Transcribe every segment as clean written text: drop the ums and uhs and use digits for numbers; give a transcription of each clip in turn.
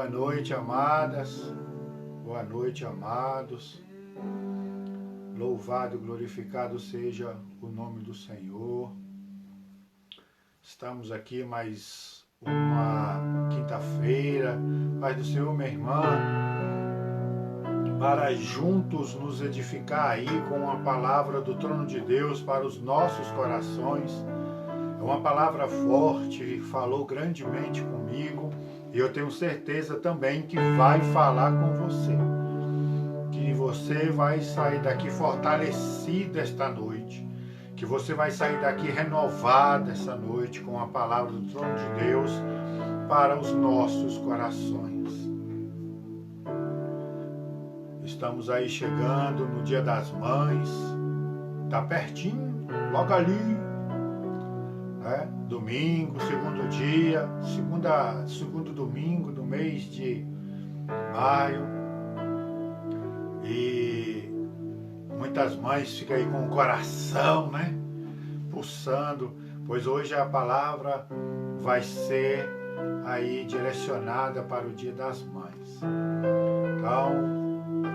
Boa noite, amadas. Boa noite, amados. Louvado e glorificado seja o nome do Senhor. Estamos aqui mais uma quinta-feira, Paz do Senhor, minha irmã, para juntos nos edificar aí com a palavra do trono de Deus para os nossos corações. É uma palavra forte, falou grandemente comigo e eu tenho certeza também que vai falar com você. Que você vai sair daqui fortalecido esta noite, que você vai sair daqui renovado esta noite com a palavra do trono de Deus para os nossos corações. Estamos aí chegando no Dia das Mães, tá pertinho, logo ali, né? Domingo, segundo dia, segundo domingo do mês de maio. E muitas mães ficam aí com o coração, né, pulsando, pois hoje a palavra vai ser aí direcionada para o Dia das Mães. Então,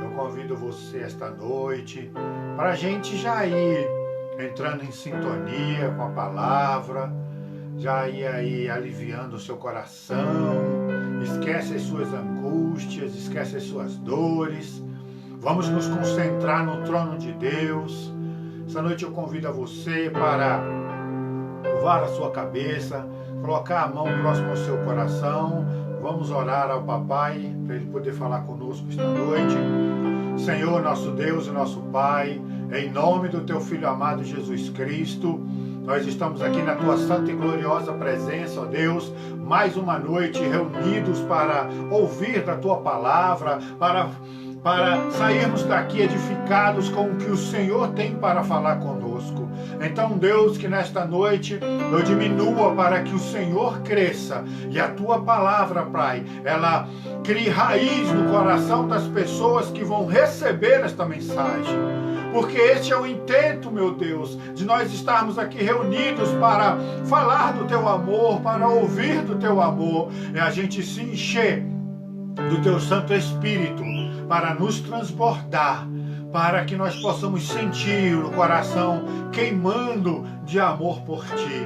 eu convido você esta noite para a gente já ir entrando em sintonia com a palavra, já ir aí aliviando o seu coração, esquece as suas angústias, esquece as suas dores. Vamos nos concentrar no trono de Deus. Essa noite eu convido a você para curvar a sua cabeça, colocar a mão próximo ao seu coração. Vamos orar ao Papai, para Ele poder falar conosco esta noite. Senhor, nosso Deus e nosso Pai, em nome do Teu Filho amado Jesus Cristo, nós estamos aqui na Tua santa e gloriosa presença, ó Deus, mais uma noite reunidos para ouvir da Tua palavra, para sairmos daqui edificados com o que o Senhor tem para falar conosco. Então, Deus, que nesta noite eu diminua para que o Senhor cresça e a Tua palavra, Pai, ela crie raiz no coração das pessoas que vão receber esta mensagem. Porque este é o intento, meu Deus, de nós estarmos aqui reunidos para falar do Teu amor, para ouvir do Teu amor, é a gente se encher do Teu Santo Espírito, para nos transbordar, para que nós possamos sentir o coração queimando de amor por Ti.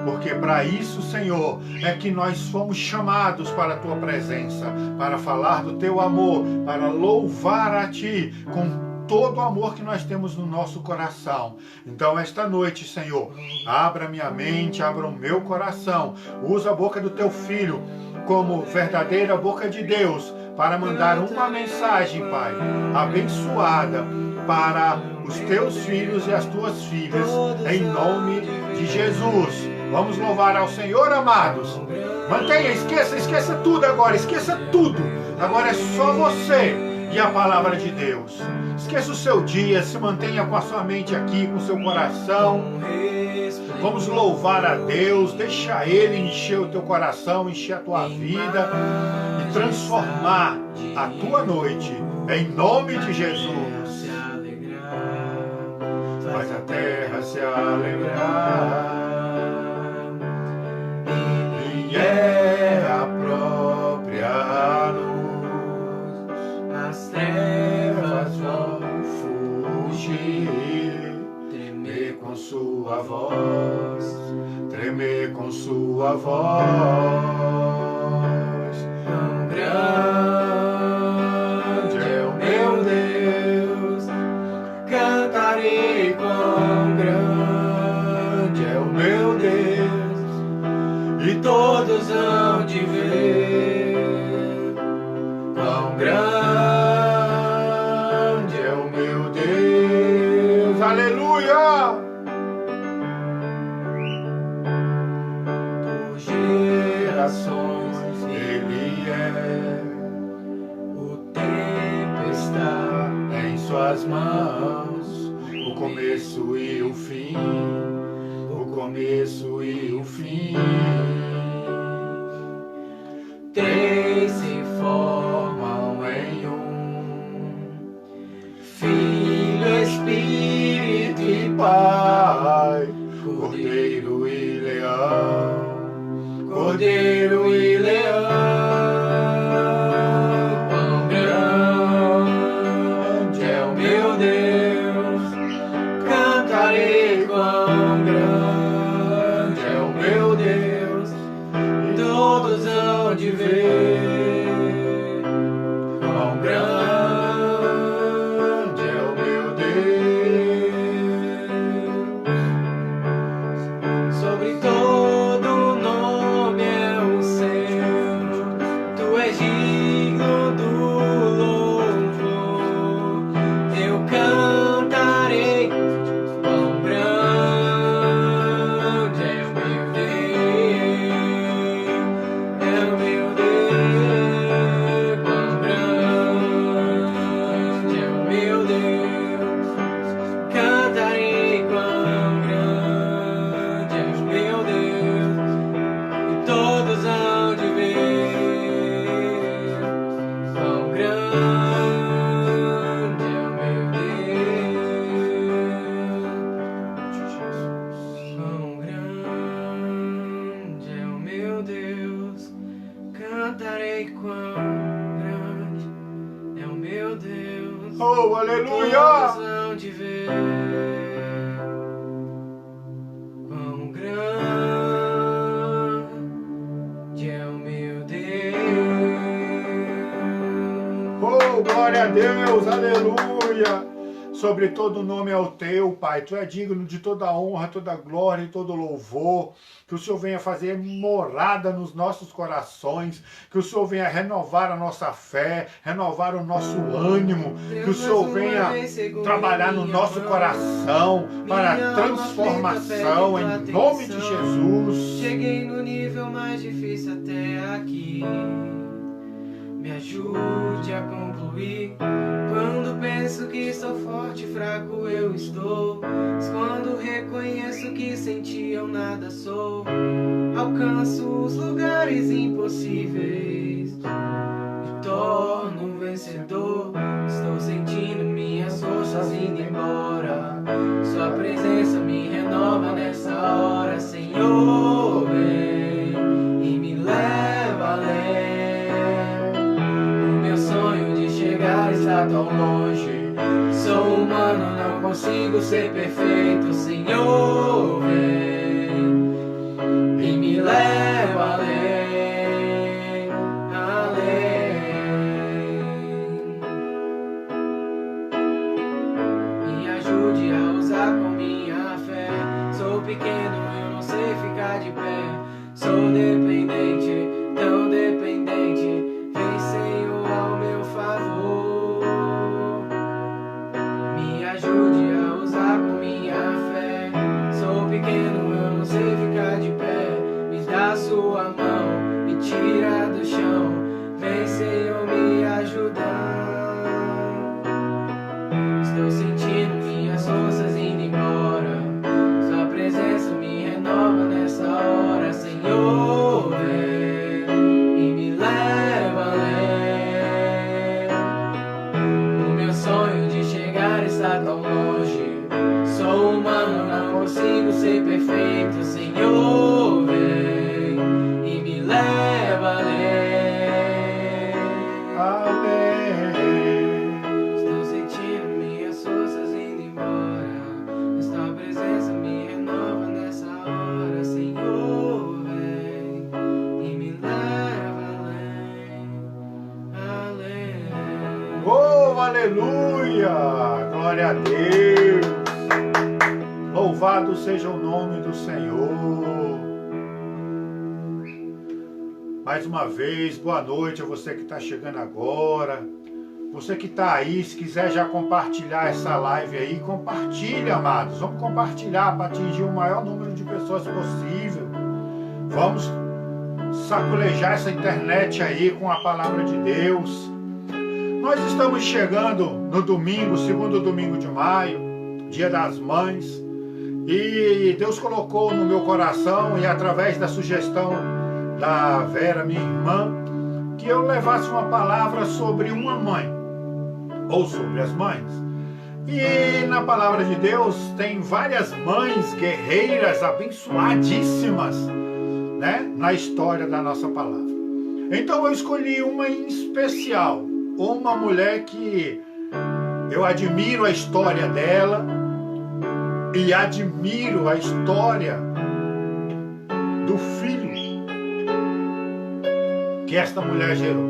Porque para isso, Senhor, é que nós fomos chamados para a Tua presença, para falar do Teu amor, para louvar a Ti com todo o amor que nós temos no nosso coração. Então, esta noite, Senhor, abra minha mente, abra o meu coração, usa a boca do Teu Filho como verdadeira boca de Deus, para mandar uma mensagem, Pai, abençoada para os Teus filhos e as Tuas filhas, em nome de Jesus. Vamos louvar ao Senhor, amados. Mantenha, esqueça tudo agora, esqueça tudo. Agora é só você e a palavra de Deus. Esqueça o seu dia, se mantenha com a sua mente aqui, com o seu coração. Vamos louvar a Deus, deixa Ele encher o teu coração, encher a tua vida e transformar a tua noite, em nome de Jesus. Faz a terra se alegrar, e é a própria luz, as trevas vão fugir, tremer com sua voz, tremer com sua voz. Tão grande é o meu Deus, cantarei quão grande é o meu Deus, e todos hão de ver quão grande é o meu Deus. Aleluia! Por gerações Ele é, o tempo está em Suas mãos, o começo e o fim, o começo e o fim. Três se formam em um, Filho, Espírito e Pai, Cordeiro e Leão, Cordeiro e Leão. cantarei quão grande é o meu Deus, e todos hão de ver quão grande é o meu Deus. Sobre todo nome é o seu, tu és digno do louvor. Eu cantarei quão grande é o meu Deus, é o meu Deus, quão grande é o meu Deus. Cantarei quão grande é o meu Deus, e todos hão de ver quão grande é o meu Deus, quão grande é o meu Deus. Cantarei quão grande é o meu Deus, Oh, aleluia! todos hão de ver quão grande é o meu Deus. Oh, glória a Deus, aleluia! Sobre todo nome é o teu, Pai. Tu é digno de toda honra, toda glória e todo louvor. Que o Senhor venha fazer morada nos nossos corações. Que o Senhor venha renovar a nossa fé, renovar o nosso ânimo. Que o Senhor venha trabalhar no nosso coração para a transformação, em nome de Jesus. Cheguei no nível mais difícil até aqui. Me ajude a concluir. Quando penso que sou forte, fraco eu estou. Mas quando reconheço que sem ti eu nada sou, alcanço os lugares impossíveis, me torno um vencedor. Estou sentindo minhas forças indo embora. Sua presença me renova nessa hora. Senhor, vem e me leva além. Está tão longe, sou humano, não consigo ser perfeito. Senhor, vem e me leva além, além. Me ajude a usar com minha fé. Sou pequeno, eu não sei ficar de pé. Sou dependente, tão dependente. Vem, Senhor, ao meu favor. Me ajude a usar com minha fé. Sou pequeno, eu não sei ficar de pé. Me dá sua mão, me tira do chão. Vem, Senhor, me ajudar. Estou sentindo minhas forças indo embora. Sua presença me renova nessa hora. Senhor, vem e me leva além. O meu sonho de chegar está tão longe. Sou humano, não consigo ser perfeito. Senhor, vem e me leva além. Amém. Estou sentindo minhas forças indo embora. Esta presença me renova nessa hora. Senhor, vem e me leva além, além. Oh, aleluia! Glória a Deus! Louvado seja o nome do Senhor. Mais uma vez, boa noite a você que está chegando agora. Você que está aí, se quiser já compartilhar essa live aí, compartilha, amados. Vamos compartilhar para atingir o maior número de pessoas possível. Vamos sacolejar essa internet aí com a palavra de Deus. Nós estamos chegando no domingo, segundo domingo de maio, Dia das Mães. E Deus colocou no meu coração, e através da sugestão da Vera, minha irmã, que eu levasse uma palavra sobre uma mãe, ou sobre as mães. E na palavra de Deus tem várias mães guerreiras, abençoadíssimas, né, na história da nossa palavra. Então eu escolhi uma em especial, uma mulher que eu admiro a história dela, e admiro a história do filho que esta mulher gerou.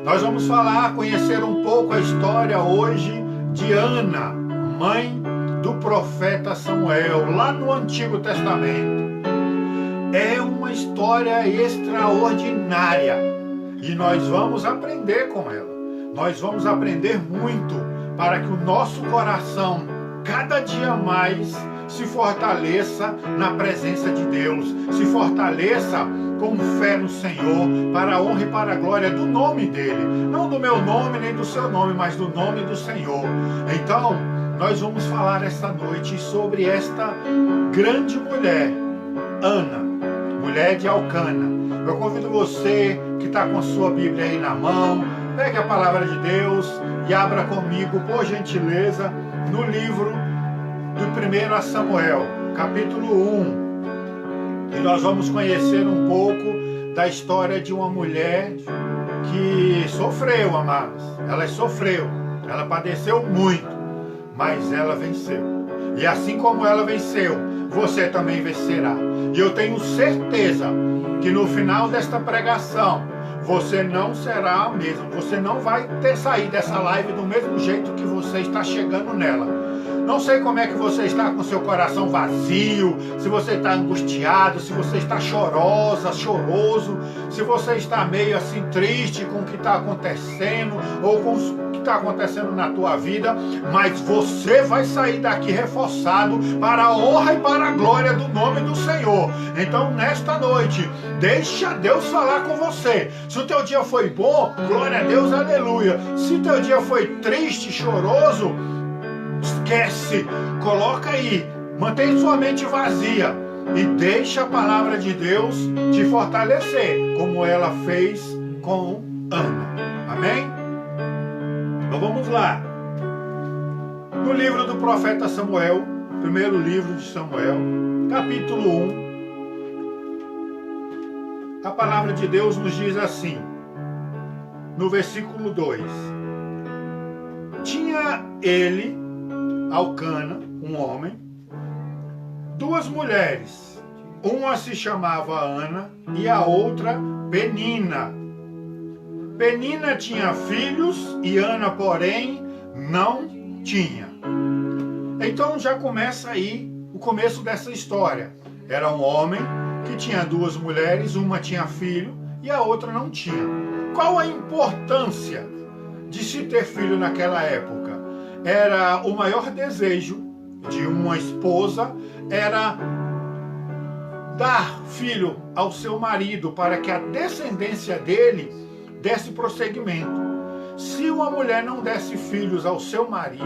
Nós vamos conhecer um pouco a história hoje de Ana, mãe do profeta Samuel, lá no Antigo Testamento. É uma história extraordinária e nós vamos aprender com ela. Nós vamos aprender muito para que o nosso coração cada dia mais se fortaleça na presença de Deus, se fortaleça com fé no Senhor, para a honra e para a glória do nome dele, não do meu nome nem do seu nome, mas do nome do Senhor. Então, nós vamos falar esta noite sobre esta grande mulher, Ana, mulher de Elcana. Eu convido você que está com a sua Bíblia aí na mão, pegue a palavra de Deus e abra comigo, por gentileza, no livro do 1 Samuel, capítulo 1. E nós vamos conhecer um pouco da história de uma mulher que sofreu, amados. Ela sofreu, ela padeceu muito, mas ela venceu. E assim como ela venceu, você também vencerá. E eu tenho certeza que no final desta pregação, você não será a mesma. Você não vai sair dessa live do mesmo jeito que você está chegando nela. Não sei como é que você está com seu coração vazio, se você está angustiado, se você está choroso, se você está meio assim triste com o que está acontecendo ou com o que está acontecendo na tua vida, mas você vai sair daqui reforçado para a honra e para a glória do nome do Senhor. Então, nesta noite, deixa Deus falar com você. Se o teu dia foi bom, glória a Deus, aleluia. Se o teu dia foi triste, choroso, esquece, coloca aí, mantém sua mente vazia e deixa a palavra de Deus te fortalecer, como ela fez com Ana. Amém? Então vamos lá. No livro do profeta Samuel, primeiro livro de Samuel, capítulo 1, a palavra de Deus nos diz assim, no versículo 2: Tinha ele, Elcana, um homem, duas mulheres. Uma se chamava Ana e a outra Penina. Penina tinha filhos e Ana, porém, não tinha. Então já começa aí o começo dessa história. Era um homem que tinha duas mulheres, uma tinha filho e a outra não tinha. Qual a importância de se ter filho naquela época? Era o maior desejo de uma esposa, era dar filho ao seu marido para que a descendência dele desse prosseguimento. Se uma mulher não desse filhos ao seu marido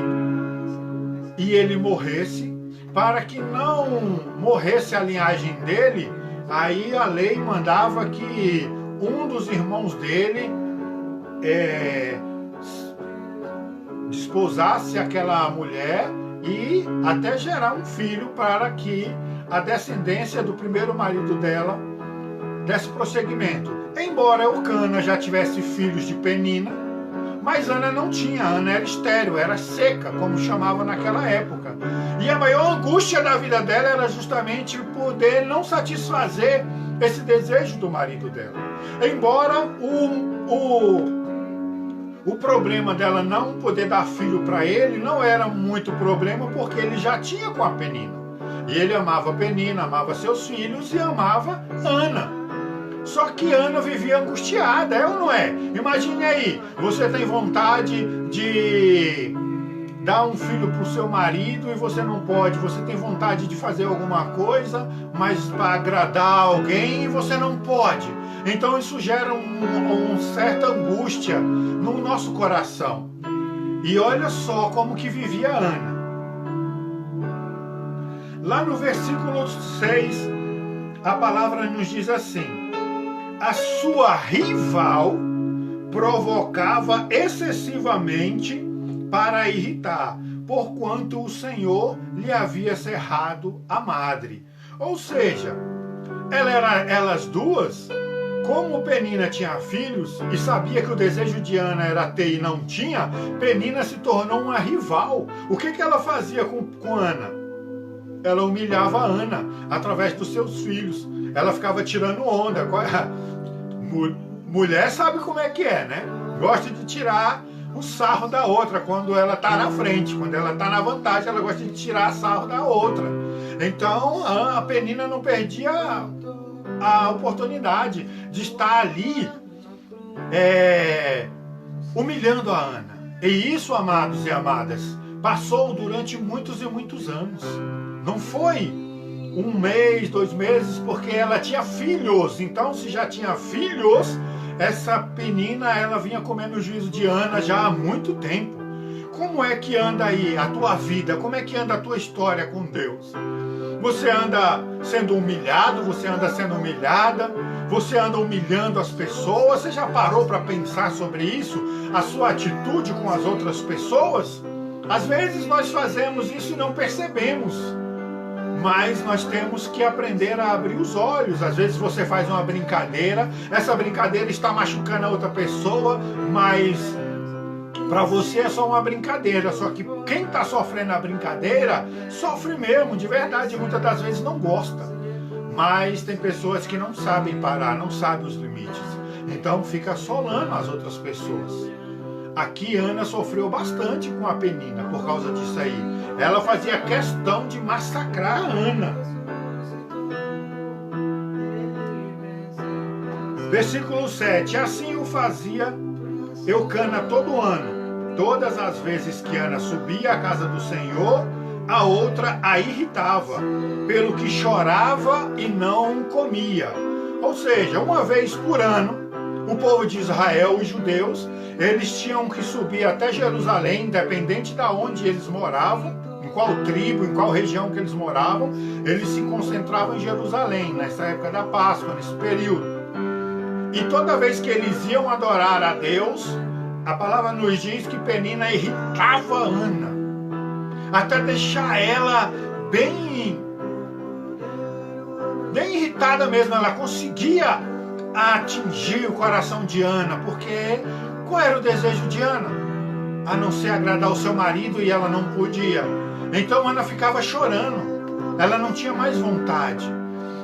e ele morresse, para que não morresse a linhagem dele, aí a lei mandava que um dos irmãos dele desposasse aquela mulher e até gerar um filho para que a descendência do primeiro marido dela desse prosseguimento. Embora Elcana já tivesse filhos de Penina, mas Ana não tinha. Ana era estéril, era seca, como chamava naquela época. E a maior angústia da vida dela era justamente poder não satisfazer esse desejo do marido dela. Embora o problema dela não poder dar filho para ele não era muito problema, porque ele já tinha com a Penina. E ele amava a Penina, amava seus filhos e amava Ana. Só que Ana vivia angustiada, é ou não é? Imagine aí, você tem vontade de dar um filho para o seu marido e você não pode. Você tem vontade de fazer alguma coisa, mas para agradar alguém e você não pode. Então isso gera uma certa angústia no nosso coração. E olha só como que vivia Ana. Lá no versículo 6, a palavra nos diz assim: a sua rival provocava excessivamente para irritar, porquanto o Senhor lhe havia cerrado a madre. Ou seja, elas duas, como Penina tinha filhos e sabia que o desejo de Ana era ter e não tinha, Penina se tornou uma rival. O que ela fazia com Ana? ela humilhava a Ana através dos seus filhos. Ela ficava tirando onda. Mulher sabe como é que é, né? Gosta de tirar o sarro da outra quando ela está na frente. Quando ela está na vantagem, ela gosta de tirar sarro da outra. Então a Penina não perdia a oportunidade de estar ali humilhando a Ana. E isso, amados e amadas, passou durante muitos e muitos anos. Não foi 1 mês, 2 meses, porque ela tinha filhos. Então, se já tinha filhos, essa Penina, ela vinha comendo o juízo de Ana já há muito tempo. Como é que anda aí a tua vida? Como é que anda a tua história com Deus? Você anda sendo humilhado? Você anda sendo humilhada? Você anda humilhando as pessoas? Você já parou para pensar sobre isso? A sua atitude com as outras pessoas? Às vezes nós fazemos isso e não percebemos. Mas nós temos que aprender a abrir os olhos. Às vezes você faz uma brincadeira, essa brincadeira está machucando a outra pessoa, mas para você é só uma brincadeira. Só que quem está sofrendo a brincadeira, sofre mesmo, de verdade. Muitas das vezes não gosta. Mas tem pessoas que não sabem parar, não sabem os limites. Então fica assolando as outras pessoas. Aqui Ana sofreu bastante com a Penina por causa disso aí. Ela fazia questão de massacrar a Ana. Versículo 7. Assim o fazia Eucana todo ano. Todas as vezes que Ana subia à casa do Senhor, a outra a irritava, pelo que chorava e não comia. Ou seja, uma vez por ano, o povo de Israel, os judeus, eles tinham que subir até Jerusalém, independente de onde eles moravam, em qual tribo, em qual região que eles moravam, eles se concentravam em Jerusalém, nessa época da Páscoa, nesse período. E toda vez que eles iam adorar a Deus, a palavra nos diz que Penina irritava Ana, até deixar ela bem irritada mesmo. Ela conseguia atingir o coração de Ana, porque qual era o desejo de Ana? A não ser agradar o seu marido, e ela não podia. Então Ana ficava chorando, ela não tinha mais vontade.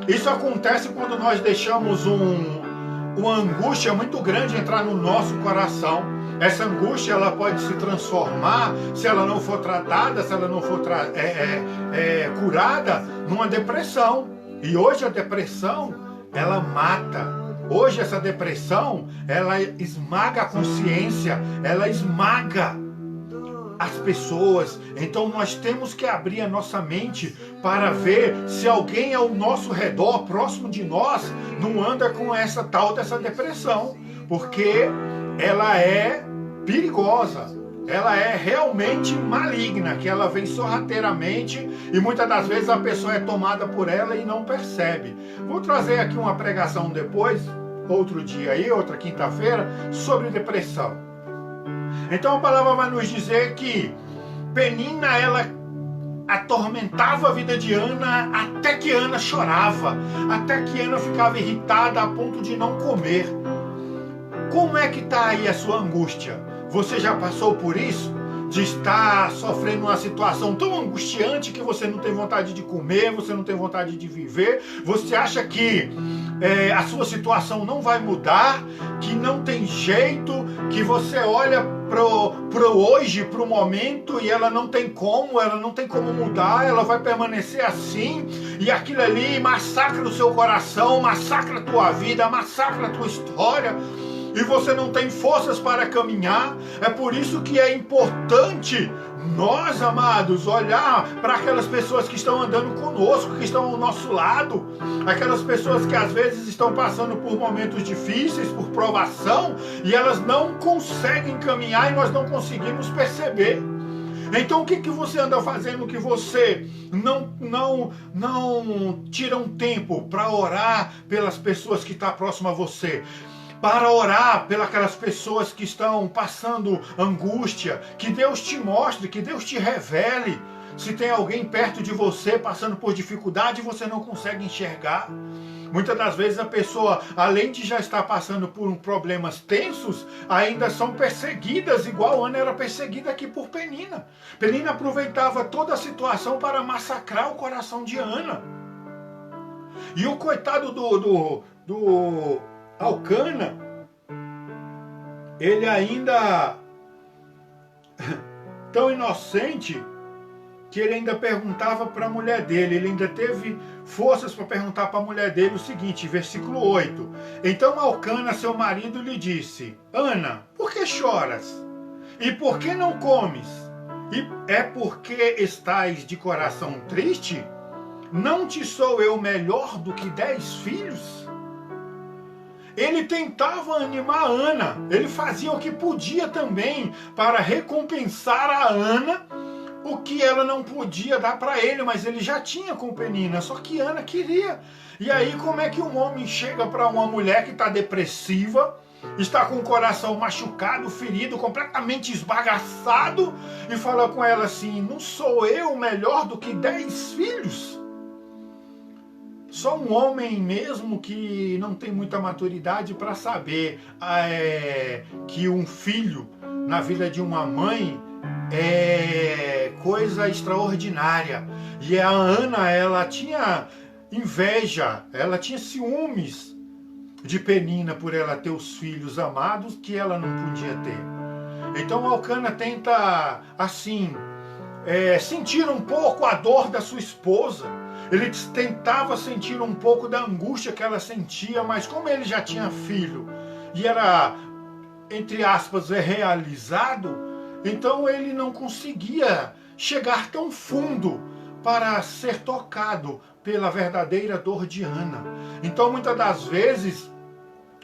Isso acontece quando nós deixamos uma angústia muito grande entrar no nosso coração. Essa angústia, ela pode se transformar, se ela não for tratada, se ela não for curada, numa depressão. E hoje a depressão, ela mata. Hoje essa depressão, ela esmaga a consciência, ela esmaga as pessoas. Então nós temos que abrir a nossa mente para ver se alguém ao nosso redor, próximo de nós, não anda com essa tal dessa depressão, porque ela é perigosa, ela é realmente maligna, que ela vem sorrateiramente e muitas das vezes a pessoa é tomada por ela e não percebe. Vou trazer aqui uma pregação depois, outro dia aí, outra quinta-feira, sobre depressão. Então a palavra vai nos dizer que Penina, ela atormentava a vida de Ana até que Ana chorava, até que Ana ficava irritada a ponto de não comer. Como é que está aí a sua angústia? Você já passou por isso? De estar sofrendo uma situação tão angustiante que você não tem vontade de comer, você não tem vontade de viver, você acha que a sua situação não vai mudar, que não tem jeito, que você olha pro hoje, pro momento, e ela não tem como mudar, ela vai permanecer assim, e aquilo ali massacra o seu coração, massacra a tua vida, massacra a tua história, e você não tem forças para caminhar. É por isso que é importante nós, amados, olhar para aquelas pessoas que estão andando conosco, que estão ao nosso lado, aquelas pessoas que às vezes estão passando por momentos difíceis, por provação, e elas não conseguem caminhar e nós não conseguimos perceber. Então o que você anda fazendo que você não tira um tempo para orar pelas pessoas que estão próximas a você? Para orar pelas pessoas que estão passando angústia, que Deus te mostre, que Deus te revele. se tem alguém perto de você passando por dificuldade e você não consegue enxergar. Muitas das vezes a pessoa, além de já estar passando por problemas tensos, ainda são perseguidas, igual Ana era perseguida aqui por Penina. Penina aproveitava toda a situação para massacrar o coração de Ana. E o coitado do Elcana, ele ainda tão inocente que ele ainda perguntava para a mulher dele, ele ainda teve forças para perguntar para a mulher dele o seguinte, versículo 8. Então Elcana, seu marido, lhe disse: Ana, por que choras? E por que não comes? E é porque estás de coração triste? Não te sou eu melhor do que 10 filhos? Ele tentava animar Ana, ele fazia o que podia também para recompensar a Ana o que ela não podia dar para ele, mas ele já tinha com Penina, só que Ana queria. E aí como é que um homem chega para uma mulher que está depressiva, está com o coração machucado, ferido, completamente esbagaçado, e fala com ela assim: não sou eu melhor do que 10 filhos? Só um homem mesmo que não tem muita maturidade para saber que um filho na vida de uma mãe é coisa extraordinária. E a Ana, ela tinha inveja, ela tinha ciúmes de Penina por ela ter os filhos amados que ela não podia ter. Então Elcana tenta, assim, sentir um pouco a dor da sua esposa. Ele tentava sentir um pouco da angústia que ela sentia, mas como ele já tinha filho e era, entre aspas, realizado, então ele não conseguia chegar tão fundo para ser tocado pela verdadeira dor de Ana. Então muitas das vezes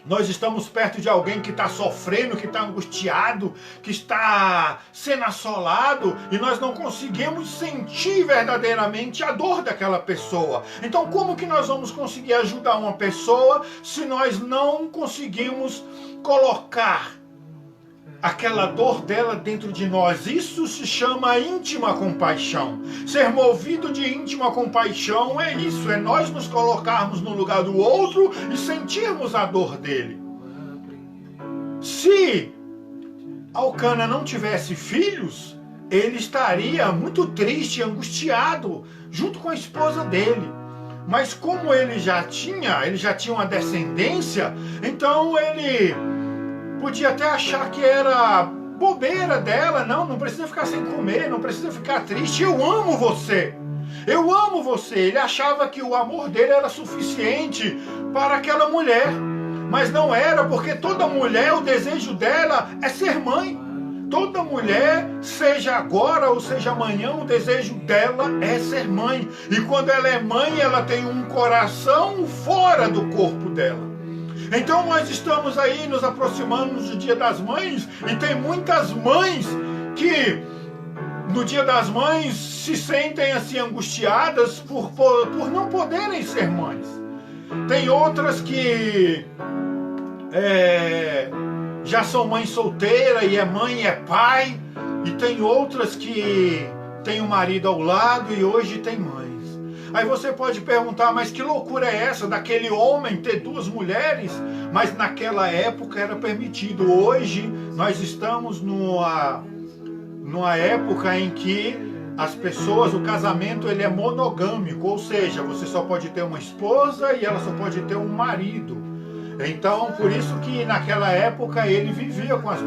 nós estamos perto de alguém que está sofrendo, que está angustiado, que está sendo assolado, e nós não conseguimos sentir verdadeiramente a dor daquela pessoa. Então como que nós vamos conseguir ajudar uma pessoa se nós não conseguimos colocar aquela dor dela dentro de nós? Isso se chama íntima compaixão. Ser movido de íntima compaixão é isso, é nós nos colocarmos no lugar do outro e sentirmos a dor dele. Se Elcana não tivesse filhos, ele estaria muito triste e angustiado junto com a esposa dele. Mas como ele já tinha uma descendência, então ele podia até achar que era bobeira dela. Não precisa ficar sem comer, não precisa ficar triste, eu amo você. Eu amo você. Ele achava que o amor dele era suficiente para aquela mulher. Mas não era, porque toda mulher, o desejo dela é ser mãe. Toda mulher, seja agora ou seja amanhã, o desejo dela é ser mãe. E quando ela é mãe, ela tem um coração fora do corpo dela. Então nós estamos aí nos aproximando do Dia das Mães, e tem muitas mães que no Dia das Mães se sentem assim angustiadas por não poderem ser mães. Tem outras que já são mãe solteira e é mãe e é pai, e tem outras que tem um marido ao lado e hoje tem mães. Aí você pode perguntar, mas que loucura é essa daquele homem ter 2 mulheres? Mas naquela época era permitido. Hoje nós estamos numa época em que as pessoas, o casamento ele é monogâmico, ou seja, você só pode ter uma esposa e ela só pode ter um marido. Então, por isso que naquela época ele vivia com as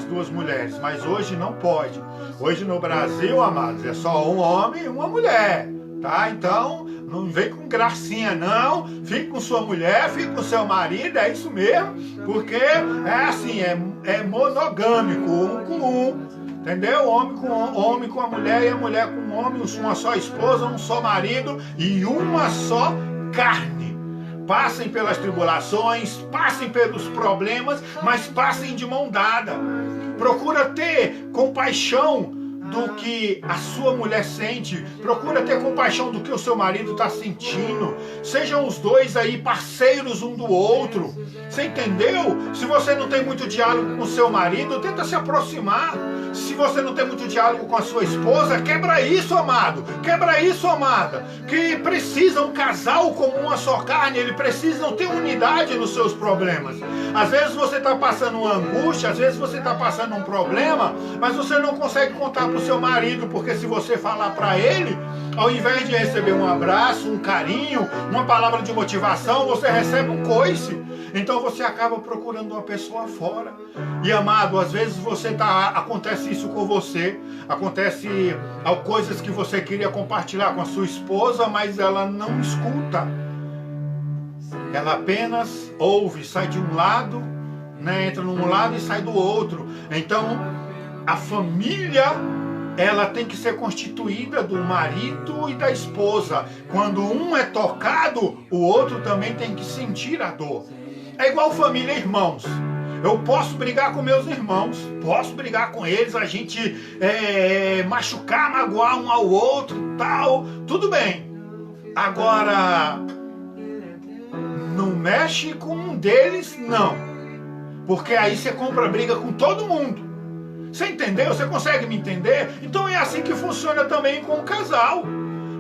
duas mulheres, mas hoje não pode. Hoje no Brasil, amados, é só um homem e uma mulher. Tá? Então, não vem com gracinha não, fique com sua mulher, fique com seu marido, é isso mesmo, porque é assim, é monogâmico, um com um, entendeu? Homem com a mulher e a mulher com o homem, uma só esposa, um só marido e uma só carne. Passem pelas tribulações, passem pelos problemas, mas passem de mão dada. Procura ter compaixão do que a sua mulher sente, procura ter compaixão do que o seu marido está sentindo. Sejam os dois aí parceiros um do outro. Você entendeu? Se você não tem muito diálogo com o seu marido, tenta se aproximar. Se você não tem muito diálogo com a sua esposa, quebra isso, amado. Quebra isso, amada. Que precisam, um casal como uma só carne, eles precisam ter unidade nos seus problemas. Às vezes você está passando uma angústia, às vezes você está passando um problema, mas você não consegue contar para o seu marido, porque se você falar para ele, ao invés de receber um abraço, um carinho, uma palavra de motivação, você recebe um coice. Então você acaba procurando uma pessoa fora. E amado, às vezes acontece isso com você. Acontece coisas que você queria compartilhar com a sua esposa, mas ela não escuta. Ela apenas ouve, sai de um lado, né, entra num lado e sai do outro. Então a família, ela tem que ser constituída do marido e da esposa. Quando um é tocado, o outro também tem que sentir a dor. É igual família, irmãos. Eu posso brigar com meus irmãos, posso brigar com eles, a gente machucar, magoar um ao outro, tal, tudo bem. Agora, não mexe com um deles, não. Porque aí você compra briga com todo mundo. Você entendeu? Você consegue me entender? Então é assim que funciona também com o casal.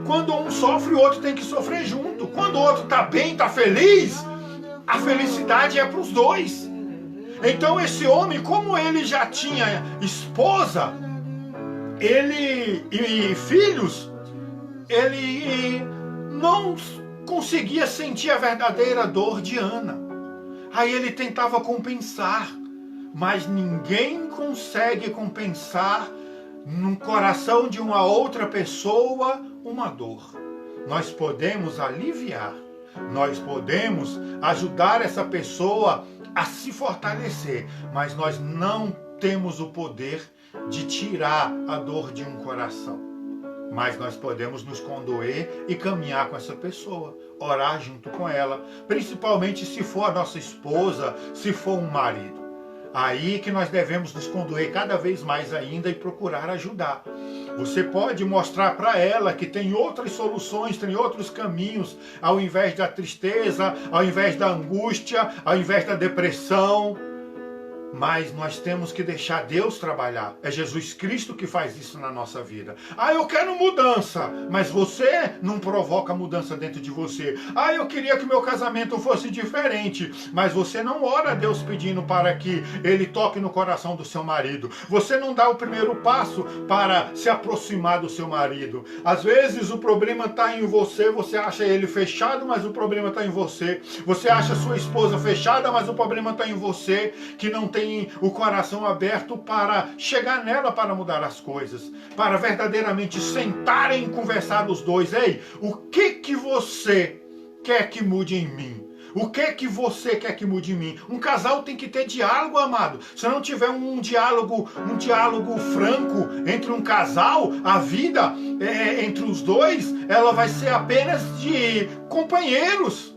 Quando um sofre, o outro tem que sofrer junto. Quando o outro está bem, está feliz, a felicidade é para os dois. Então esse homem, como ele já tinha esposa, e filhos, ele não conseguia sentir a verdadeira dor de Ana. Aí ele tentava compensar, mas ninguém consegue compensar no coração de uma outra pessoa uma dor. Nós podemos aliviar, nós podemos ajudar essa pessoa a se fortalecer, mas nós não temos o poder de tirar a dor de um coração. Mas nós podemos nos condoer e caminhar com essa pessoa, orar junto com ela, principalmente se for a nossa esposa, se for um marido. Aí que nós devemos nos condoer cada vez mais ainda e procurar ajudar. Você pode mostrar para ela que tem outras soluções, tem outros caminhos, ao invés da tristeza, ao invés da angústia, ao invés da depressão. Mas nós temos que deixar Deus trabalhar. É Jesus Cristo que faz isso na nossa vida. Ah, eu quero mudança, mas você não provoca mudança dentro de você. Ah, eu queria que meu casamento fosse diferente, mas você não ora a Deus pedindo para que Ele toque no coração do seu marido. Você não dá o primeiro passo para se aproximar do seu marido. Às vezes o problema está em você, você acha ele fechado, mas o problema está em você. Você acha sua esposa fechada, mas o problema está em você, que não tem o coração aberto para chegar nela para mudar as coisas, para verdadeiramente sentarem e conversar os dois. Ei, o que você quer que mude em mim? O que você quer que mude em mim? Um casal tem que ter diálogo, amado. Se não tiver um diálogo franco entre um casal, a vida entre os dois, ela vai ser apenas de companheiros.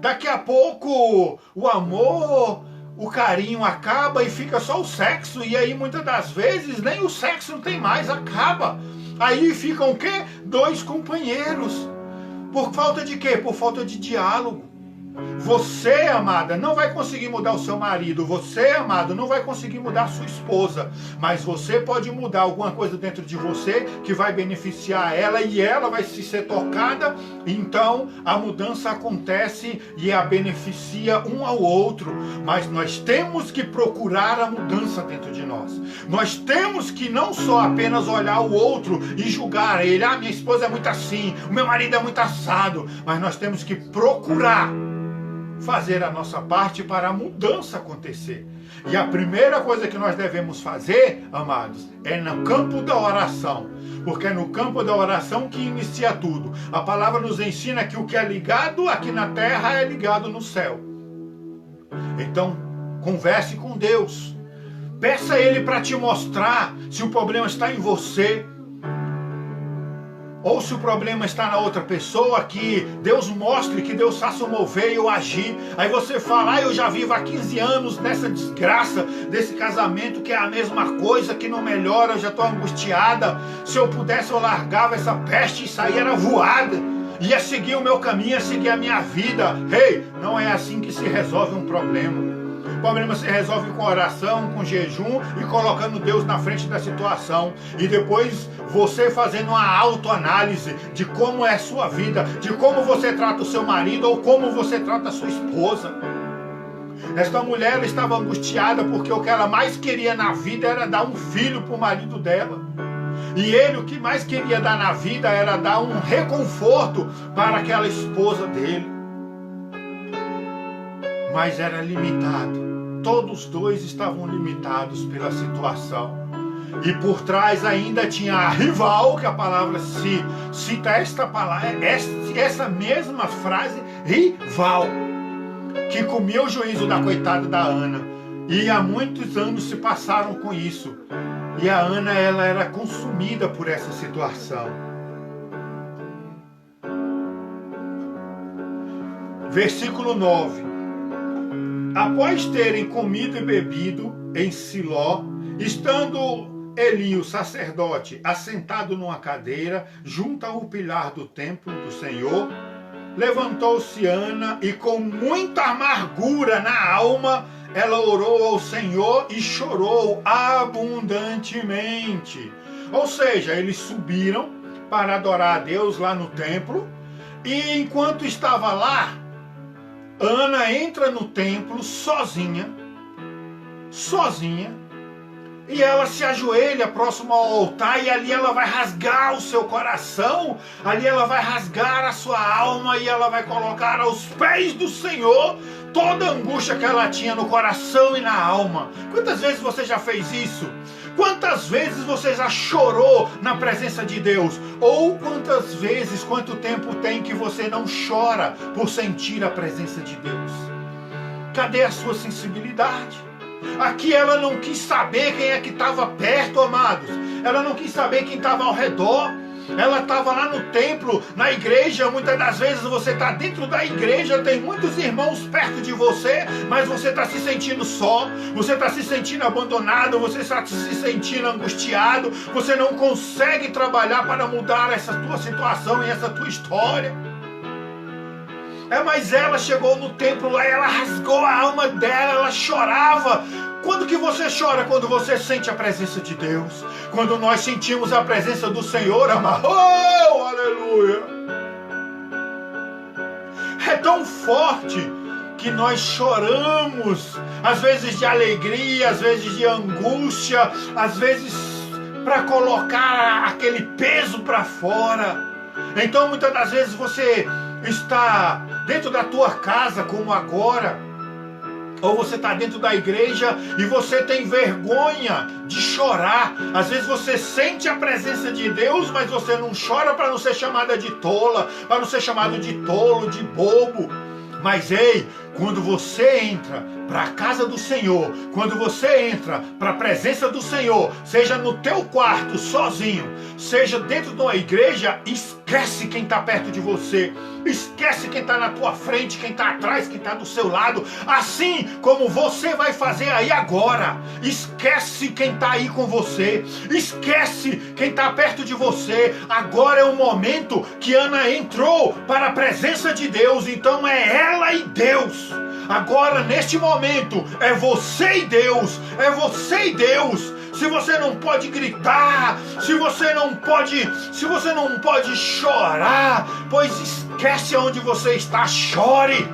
Daqui a pouco o amor, o carinho acaba e fica só o sexo. E aí muitas das vezes nem o sexo não tem mais, acaba. Aí ficam o quê? Dois companheiros. Por falta de quê? Por falta de diálogo. Você, amada, não vai conseguir mudar o seu marido. Você, amado, não vai conseguir mudar a sua esposa. Mas você pode mudar alguma coisa dentro de você que vai beneficiar ela e ela vai se ser tocada. Então a mudança acontece e a beneficia um ao outro. Mas nós temos que procurar a mudança dentro de nós. Nós temos que não só apenas olhar o outro e julgar ele. Ah, minha esposa é muito assim, o meu marido é muito assado. Mas nós temos que procurar fazer a nossa parte para a mudança acontecer. E a primeira coisa que nós devemos fazer, amados, é no campo da oração. Porque é no campo da oração que inicia tudo. A palavra nos ensina que o que é ligado aqui na terra é ligado no céu. Então, converse com Deus. Peça a Ele para te mostrar se o problema está em você, ou se o problema está na outra pessoa, que Deus mostre, que Deus faça o mover e eu agir. Aí você fala, eu já vivo há 15 anos nessa desgraça, desse casamento que é a mesma coisa, que não melhora, eu já estou angustiada. Se eu pudesse eu largava essa peste e saía era voada. Ia seguir o meu caminho, ia seguir a minha vida. Ei, não é assim que se resolve um problema. problema se resolve com oração, com jejum e colocando Deus na frente da situação. E depois você fazendo uma autoanálise de como é a sua vida, de como você trata o seu marido ou como você trata a sua esposa. Esta mulher, ela estava angustiada porque o que ela mais queria na vida era dar um filho para o marido dela. E ele, o que mais queria dar na vida era dar um reconforto para aquela esposa dele. Mas era limitado. Todos dois estavam limitados pela situação. E por trás ainda tinha a rival, que a palavra se cita esta palavra, essa mesma frase, rival, que comia o juízo da coitada da Ana. E há muitos anos se passaram com isso. E a Ana, ela era consumida por essa situação. Versículo 9. Após terem comido e bebido em Siló, estando Eli, o sacerdote, assentado numa cadeira, junto ao pilar do templo do Senhor, levantou-se Ana e com muita amargura na alma, ela orou ao Senhor e chorou abundantemente. Ou seja, eles subiram para adorar a Deus lá no templo, e enquanto estava lá, Ana entra no templo sozinha, e ela se ajoelha próximo ao altar, e ali ela vai rasgar o seu coração, ali ela vai rasgar a sua alma, e ela vai colocar aos pés do Senhor toda a angústia que ela tinha no coração e na alma. Quantas vezes você já fez isso? Quantas vezes você já chorou na presença de Deus? Ou quantas vezes, quanto tempo tem que você não chora por sentir a presença de Deus? Cadê a sua sensibilidade? Aqui ela não quis saber quem é que estava perto, amados. Ela não quis saber quem estava ao redor. Ela estava lá no templo, na igreja. Muitas das vezes você está dentro da igreja, tem muitos irmãos perto de você, mas você está se sentindo só, você está se sentindo abandonado, você está se sentindo angustiado, você não consegue trabalhar para mudar essa tua situação e essa tua história. Mas ela chegou no templo lá e ela rasgou a alma dela, ela chorava. Quando que você chora? Quando você sente a presença de Deus. Quando nós sentimos a presença do Senhor, amado. Oh, aleluia! É tão forte que nós choramos, às vezes de alegria, às vezes de angústia, às vezes para colocar aquele peso para fora. Então muitas das vezes você está dentro da tua casa, como agora, ou você está dentro da igreja e você tem vergonha de chorar. Às vezes você sente a presença de Deus, mas você não chora para não ser chamada de tola, para não ser chamado de tolo, de bobo. Mas ei, quando você entra para a casa do Senhor, quando você entra para a presença do Senhor, seja no teu quarto sozinho, seja dentro de uma igreja, esquece quem está perto de você, esquece quem está na tua frente, quem está atrás, quem está do seu lado, assim como você vai fazer aí agora. Esquece quem está aí com você, esquece quem está perto de você. Agora é o momento que Ana entrou para a presença de Deus, então é ela e Deus. Agora, neste momento, é você e Deus, é você e Deus. Se você não pode gritar, se você não pode chorar, pois esquece onde você está, chore,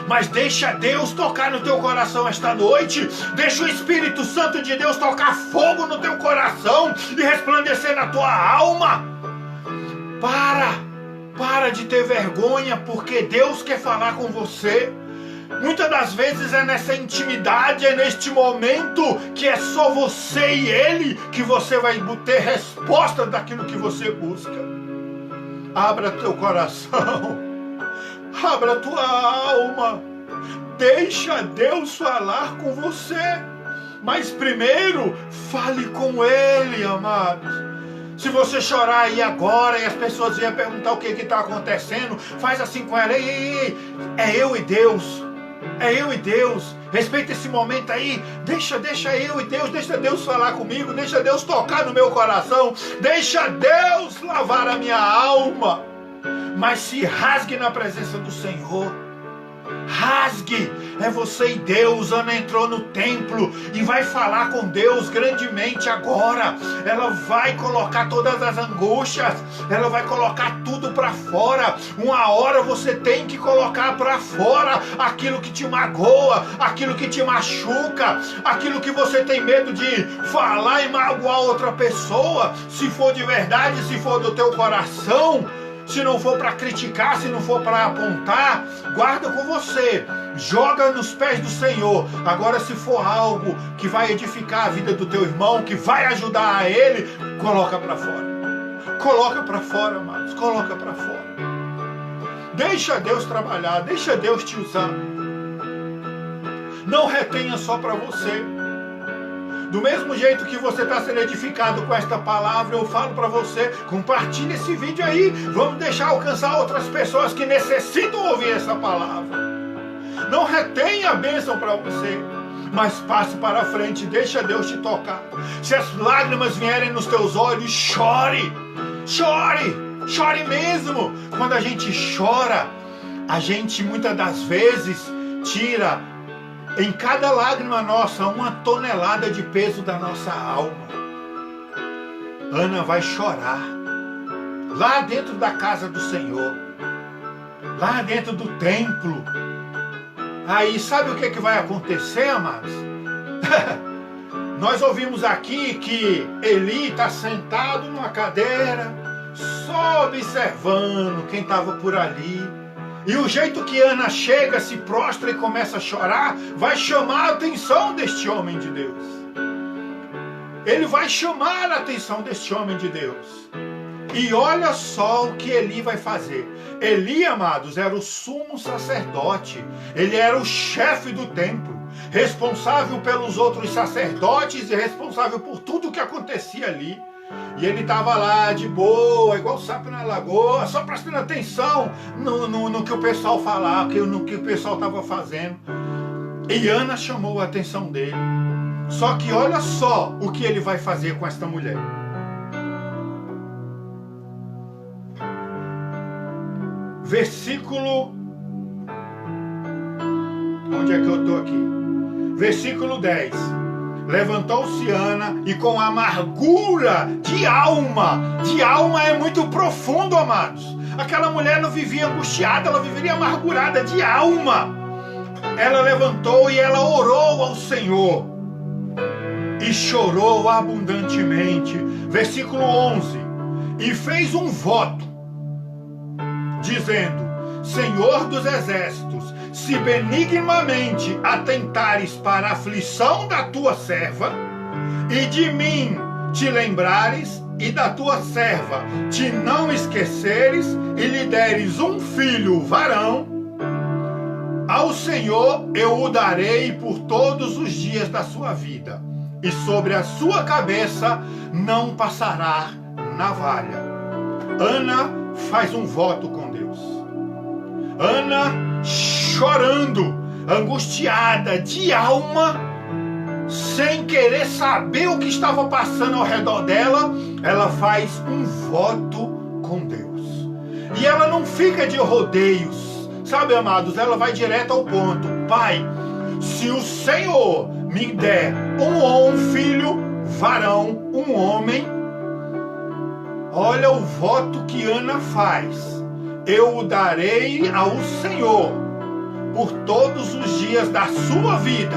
mas deixa Deus tocar no teu coração esta noite, deixa o Espírito Santo de Deus tocar fogo no teu coração e resplandecer na tua alma. Para de ter vergonha, porque Deus quer falar com você. Muitas das vezes é nessa intimidade, é neste momento que é só você e Ele que você vai ter resposta daquilo que você busca. Abra teu coração, abra tua alma, deixa Deus falar com você, mas primeiro fale com Ele, amados. Se você chorar aí agora e as pessoas iam perguntar o que está acontecendo, faz assim com ela. Ei, é eu e Deus. É eu e Deus. Respeita esse momento aí. Deixa eu e Deus. Deixa Deus falar comigo. Deixa Deus tocar no meu coração. Deixa Deus lavar a minha alma. Mas se rasgue na presença do Senhor. Rasgue, é você e Deus. Ana entrou no templo e vai falar com Deus grandemente agora. Ela vai colocar todas as angústias, ela vai colocar tudo para fora. Uma hora você tem que colocar para fora aquilo que te magoa, aquilo que te machuca, aquilo que você tem medo de falar e magoar outra pessoa. Se for de verdade, se for do teu coração, se não for para criticar, se não for para apontar, guarda com você, joga nos pés do Senhor. Agora, se for algo que vai edificar a vida do teu irmão, que vai ajudar a ele, coloca para fora. Coloca para fora, amados, coloca para fora. Deixa Deus trabalhar, deixa Deus te usar. Não retenha só para você. Do mesmo jeito que você está sendo edificado com esta palavra, eu falo para você, compartilhe esse vídeo aí. Vamos deixar alcançar outras pessoas que necessitam ouvir essa palavra. Não retenha a bênção para você, mas passe para a frente, deixa Deus te tocar. Se as lágrimas vierem nos teus olhos, chore, chore, chore mesmo. Quando a gente chora, a gente muitas das vezes tira em cada lágrima nossa 1 tonelada de peso da nossa alma. Ana vai chorar lá dentro da casa do Senhor, lá dentro do templo. Aí sabe o que vai acontecer, amados? Nós ouvimos aqui que Eli está sentado numa cadeira, só observando quem estava por ali. E o jeito que Ana chega, se prostra e começa a chorar, vai chamar a atenção deste homem de Deus. Ele vai chamar a atenção deste homem de Deus. E olha só o que Eli vai fazer. Eli, amados, era o sumo sacerdote. Ele era o chefe do templo, responsável pelos outros sacerdotes e responsável por tudo o que acontecia ali. E ele estava lá de boa, igual sapo na lagoa, só prestando atenção no que o pessoal falava, no que o pessoal estava fazendo. E Ana chamou a atenção dele. Só que olha só o que ele vai fazer com esta mulher. Versículo... Onde é que eu estou aqui? Versículo 10. Levantou-se Ana e com amargura de alma é muito profundo, amados. Aquela mulher não vivia angustiada, ela viveria amargurada de alma. Ela levantou e ela orou ao Senhor e chorou abundantemente. Versículo 11. E fez um voto, dizendo: Senhor dos exércitos, se benignamente atentares para a aflição da tua serva, e de mim te lembrares, e da tua serva te não esqueceres, e lhe deres um filho varão, ao Senhor eu o darei por todos os dias da sua vida, e sobre a sua cabeça não passará navalha. Ana faz um voto com Deus. Ana, chorando, angustiada de alma, sem querer saber o que estava passando ao redor dela, ela faz um voto com Deus. E ela não fica de rodeios, sabe, amados? Ela vai direto ao ponto. Pai, se o Senhor me der um filho varão, um homem, olha o voto que Ana faz. Eu o darei ao Senhor por todos os dias da sua vida,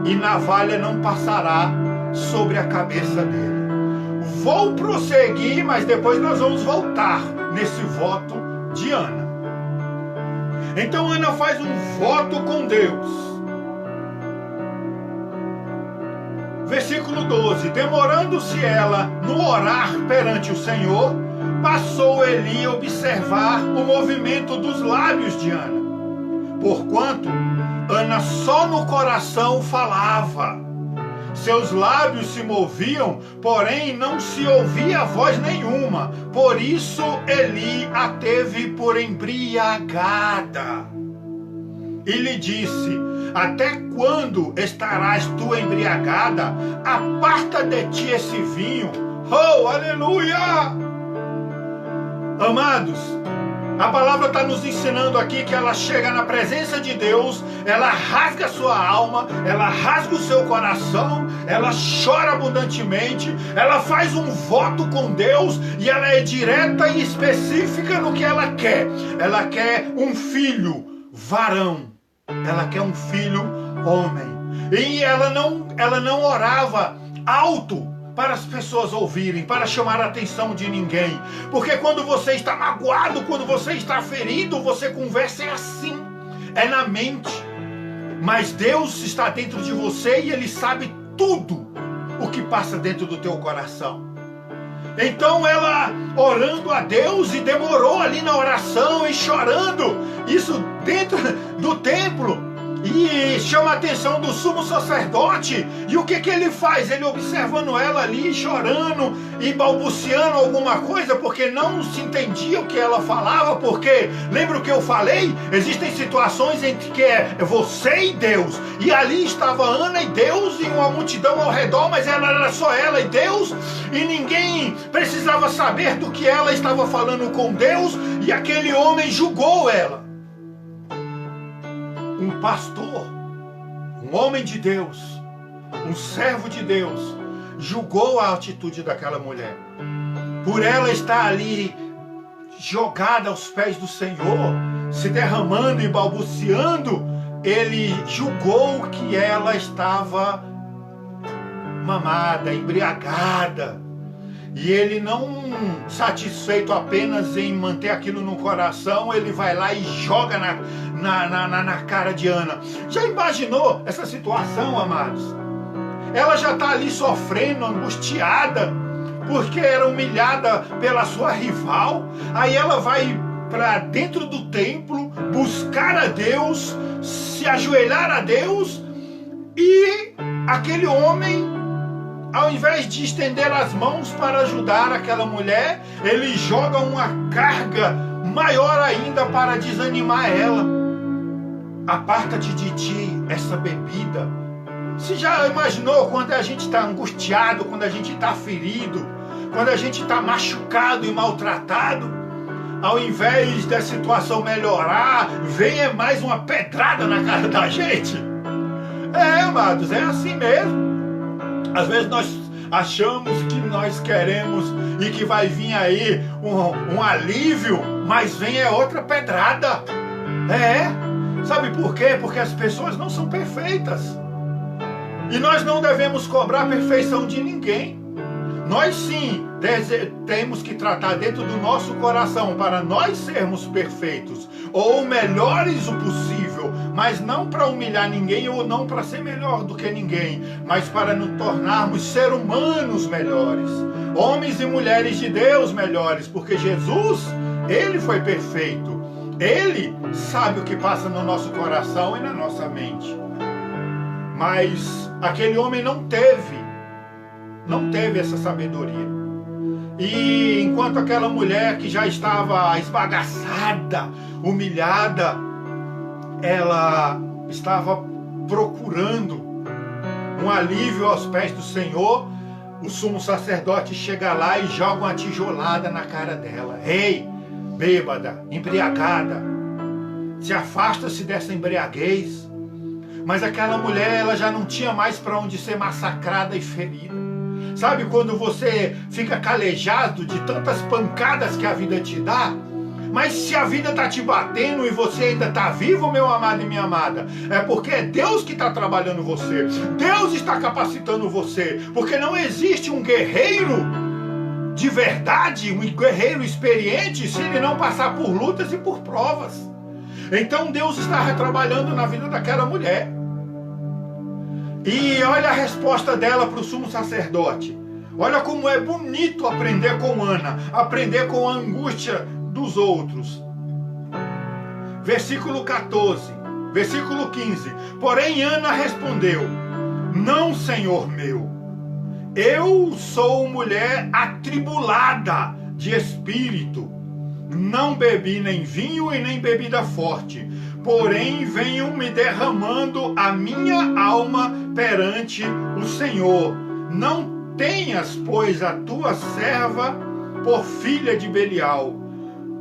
e navalha não passará sobre a cabeça dele. Vou prosseguir, mas depois nós vamos voltar nesse voto de Ana. Então Ana faz um voto com Deus. Versículo 12. Demorando-se ela no orar perante o Senhor, passou Eli a observar o movimento dos lábios de Ana, porquanto Ana só no coração falava. Seus lábios se moviam, porém não se ouvia voz nenhuma. Por isso Eli a teve por embriagada. E lhe disse: até quando estarás tu embriagada? Aparta de ti esse vinho. Oh, aleluia! Amados, A palavra está nos ensinando aqui que ela chega na presença de Deus, ela rasga a sua alma, ela rasga o seu coração, ela chora abundantemente, ela faz um voto com Deus e ela é direta e específica no que ela quer. Ela quer um filho varão, ela quer um filho homem. E ela não orava alto para as pessoas ouvirem, para chamar a atenção de ninguém. Porque quando você está magoado, quando você está ferido, você conversa assim, é na mente. Mas Deus está dentro de você e Ele sabe tudo o que passa dentro do teu coração. Então ela orando a Deus e demorou ali na oração e chorando, isso dentro do templo. E chama a atenção do sumo sacerdote. E o que ele faz? Ele observando ela ali, chorando e balbuciando alguma coisa, porque não se entendia o que ela falava. Porque, lembra o que eu falei? Existem situações em que é você e Deus. E ali estava Ana e Deus e uma multidão ao redor, mas ela era só ela e Deus. E ninguém precisava saber do que ela estava falando com Deus. E aquele homem julgou ela. Um pastor, um homem de Deus, um servo de Deus, julgou a atitude daquela mulher. Por ela estar ali jogada aos pés do Senhor, se derramando e balbuciando, ele julgou que ela estava mamada, embriagada. E ele, não satisfeito apenas em manter aquilo no coração, ele vai lá e joga na cara de Ana. Já imaginou essa situação, amados? Ela já está ali sofrendo, angustiada, porque era humilhada pela sua rival. Aí ela vai para dentro do templo, buscar a Deus, se ajoelhar a Deus, e aquele homem, ao invés de estender as mãos para ajudar aquela mulher, ele joga uma carga maior ainda para desanimar ela. Aparta-te de ti essa bebida. Você já imaginou quando a gente está angustiado, quando a gente está ferido, quando a gente está machucado e maltratado? Ao invés da situação melhorar, vem mais uma pedrada na cara da gente. Amados, é assim mesmo. Às vezes nós achamos que nós queremos e que vai vir aí um alívio, mas vem outra pedrada. Sabe por quê? Porque as pessoas não são perfeitas. E nós não devemos cobrar a perfeição de ninguém. Nós sim temos que tratar dentro do nosso coração para nós sermos perfeitos, ou melhores o possível, mas não para humilhar ninguém ou não para ser melhor do que ninguém, mas para nos tornarmos seres humanos melhores, homens e mulheres de Deus melhores, porque Jesus, Ele foi perfeito. Ele sabe o que passa no nosso coração e na nossa mente. Mas aquele homem não teve essa sabedoria. E enquanto aquela mulher que já estava esbagaçada, humilhada, ela estava procurando um alívio aos pés do Senhor, o sumo sacerdote chega lá e joga uma tijolada na cara dela. Ei, bêbada, embriagada, se afasta-se dessa embriaguez. Mas aquela mulher, ela já não tinha mais para onde ser massacrada e ferida. Sabe quando você fica calejado de tantas pancadas que a vida te dá? Mas se a vida está te batendo e você ainda está vivo, meu amado e minha amada, é porque é Deus que está trabalhando você. Deus está capacitando você. Porque não existe um guerreiro de verdade, um guerreiro experiente, se ele não passar por lutas e por provas. Então Deus está trabalhando na vida daquela mulher. E olha a resposta dela para o sumo sacerdote. Olha como é bonito aprender com Ana, aprender com a angústia dos outros. Versículo 14, versículo 15. Porém Ana respondeu: não, Senhor meu, eu sou mulher atribulada de espírito. Não bebi nem vinho e nem bebida forte, porém venho me derramando a minha alma perante o Senhor. Não tenhas, pois, a tua serva por filha de Belial,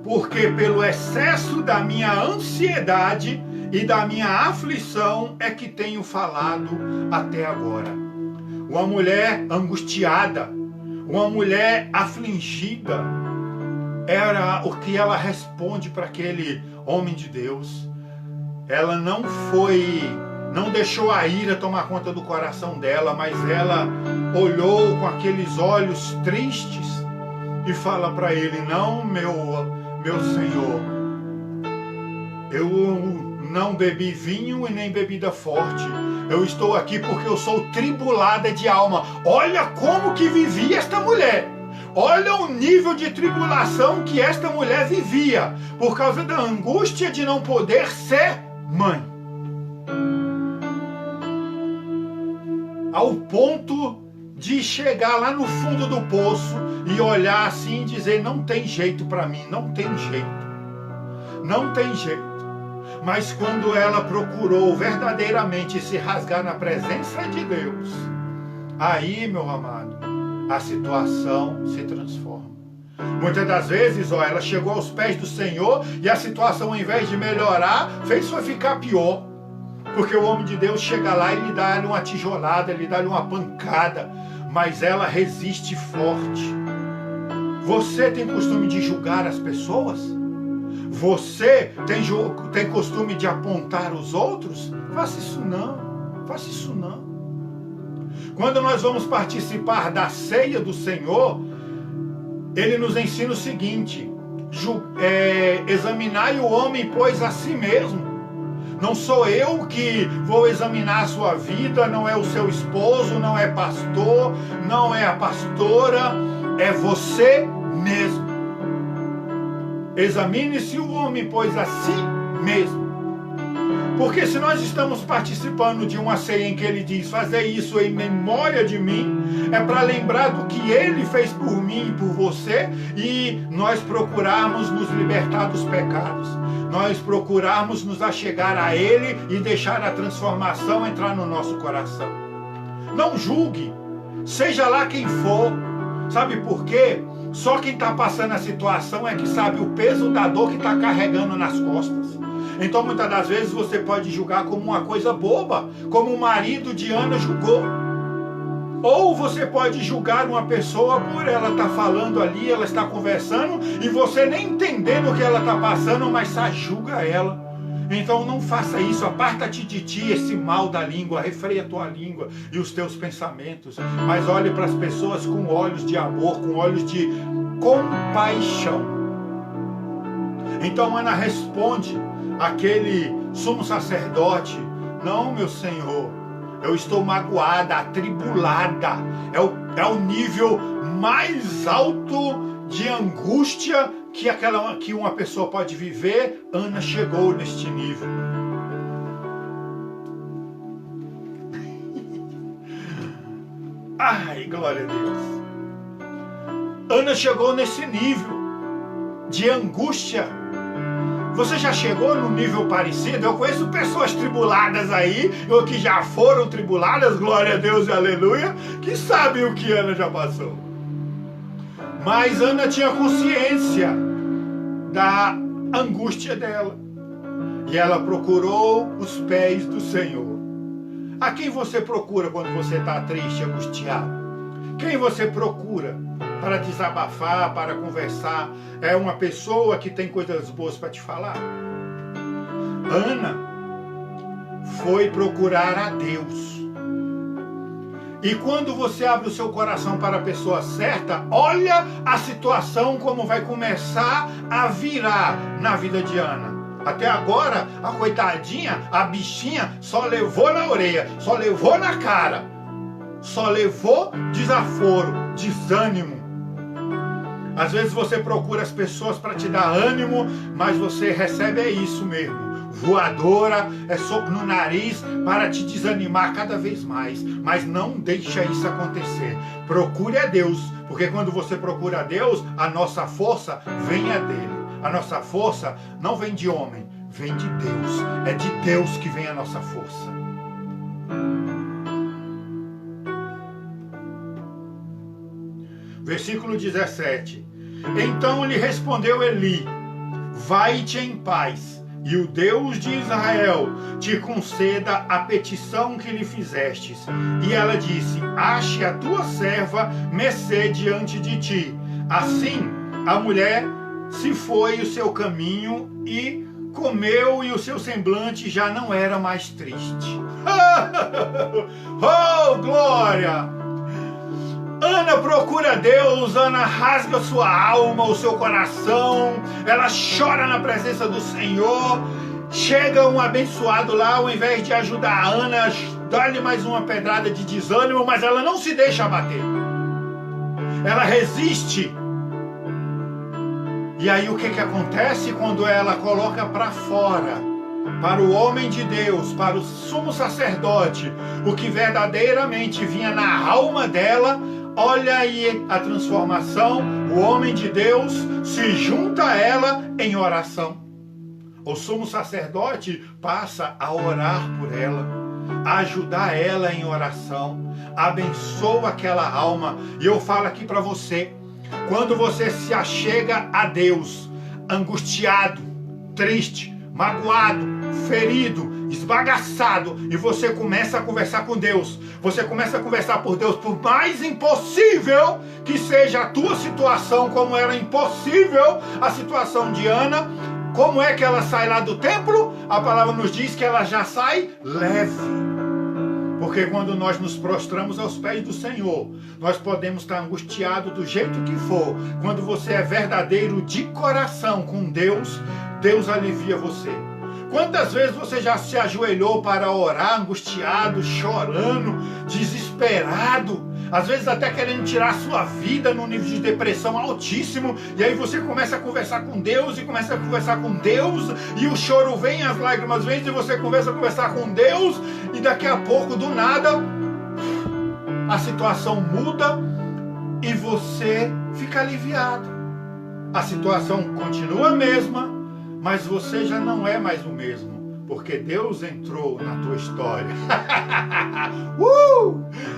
porque pelo excesso da minha ansiedade e da minha aflição é que tenho falado até agora. Uma mulher angustiada, uma mulher afligida, era o que ela responde para aquele homem de Deus. Ela não deixou a ira tomar conta do coração dela, mas ela olhou com aqueles olhos tristes e fala para ele: não, meu senhor, eu não bebi vinho e nem bebida forte. Eu estou aqui porque eu sou tribulada de alma. Olha como que vivia esta mulher. Olha o nível de tribulação que esta mulher vivia por causa da angústia de não poder ser mãe. Ao ponto de chegar lá no fundo do poço e olhar assim e dizer: não tem jeito para mim, não tem jeito. Não tem jeito. Mas quando ela procurou verdadeiramente se rasgar na presença de Deus, aí, meu amado, a situação se transforma. Muitas das vezes, ela chegou aos pés do Senhor e a situação, ao invés de melhorar, fez só ficar pior. Porque o homem de Deus chega lá e lhe dá uma tijolada, lhe dá uma pancada, mas ela resiste forte. Você tem costume de julgar as pessoas? Você tem costume de apontar os outros? Faça isso não, faça isso não. Quando nós vamos participar da ceia do Senhor, Ele nos ensina o seguinte: examinai o homem, pois a si mesmo. Não sou eu que vou examinar a sua vida, não é o seu esposo, não é pastor, não é a pastora, é você mesmo. Examine-se o homem, pois a si mesmo. Porque se nós estamos participando de uma ceia em que ele diz: fazer isso em memória de mim, é para lembrar do que ele fez por mim e por você, e nós procurarmos nos libertar dos pecados, nós procurarmos nos achegar a ele e deixar a transformação entrar no nosso coração. Não julgue, seja lá quem for. Sabe por quê? Só quem está passando a situação é que sabe o peso da dor que está carregando nas costas. Então muitas das vezes você pode julgar como uma coisa boba, como o marido de Ana julgou. Ou você pode julgar uma pessoa por ela estar falando ali, ela está conversando, e você nem entendendo o que ela está passando, mas só julga ela. Então não faça isso, aparta-te de ti esse mal da língua, refreia a tua língua e os teus pensamentos, mas olhe para as pessoas com olhos de amor, com olhos de compaixão. Então Ana responde àquele sumo sacerdote: não, meu senhor, eu estou magoada, atribulada, é o nível mais alto de angústia que uma pessoa pode viver. Ana chegou neste nível. Ai, glória a Deus. Ana chegou nesse nível de angústia. Você já chegou num nível parecido? Eu conheço pessoas tribuladas aí, ou que já foram tribuladas, glória a Deus e aleluia, que sabem o que Ana já passou. Mas Ana tinha consciência da angústia dela. E ela procurou os pés do Senhor. A quem você procura quando você está triste, angustiado? Quem você procura para desabafar, para conversar? É uma pessoa que tem coisas boas para te falar? Ana foi procurar a Deus. E quando você abre o seu coração para a pessoa certa, olha a situação como vai começar a virar na vida de Ana. Até agora, a coitadinha, a bichinha, só levou na orelha, só levou na cara, só levou desaforo, desânimo. Às vezes você procura as pessoas para te dar ânimo, mas você recebe isso mesmo. Voadora, é soco no nariz para te desanimar cada vez mais. Mas não deixa isso acontecer. Procure a Deus, porque quando você procura a Deus, a nossa força vem dele. A nossa força não vem de homem, vem de Deus. É de Deus que vem a nossa força. Versículo 17. Então lhe respondeu Eli: vai-te em paz, e o Deus de Israel te conceda a petição que lhe fizestes. E ela disse: ache a tua serva mercê diante de ti. Assim a mulher se foi o seu caminho e comeu, e o seu semblante já não era mais triste. Oh, glória! Ana procura Deus, Ana rasga sua alma, o seu coração, ela chora na presença do Senhor. Chega um abençoado lá, ao invés de ajudar a Ana, dá-lhe mais uma pedrada de desânimo, mas ela não se deixa abater. Ela resiste. E aí o que acontece quando ela coloca para fora, para o homem de Deus, para o sumo sacerdote, o que verdadeiramente vinha na alma dela? Olha aí a transformação. O homem de Deus se junta a ela em oração. O sumo sacerdote passa a orar por ela, a ajudar ela em oração, abençoa aquela alma. E eu falo aqui para você, quando você se achega a Deus, angustiado, triste, magoado, ferido, esbagaçado, e você começa a conversar com Deus, você começa a conversar por Deus, por mais impossível que seja a tua situação, como era impossível a situação de Ana, como é que ela sai lá do templo? A palavra nos diz que ela já sai leve. Porque quando nós nos prostramos aos pés do Senhor, nós podemos estar angustiados do jeito que for. Quando você é verdadeiro de coração com Deus, Deus alivia você. Quantas vezes você já se ajoelhou para orar, angustiado, chorando, desesperado, às vezes até querendo tirar a sua vida num nível de depressão altíssimo, e aí você começa a conversar com Deus, e começa a conversar com Deus, e o choro vem, as lágrimas vêm, e você começa a conversar com Deus, e daqui a pouco, do nada, a situação muda, e você fica aliviado. A situação continua a mesma, mas você já não é mais o mesmo, porque Deus entrou na tua história.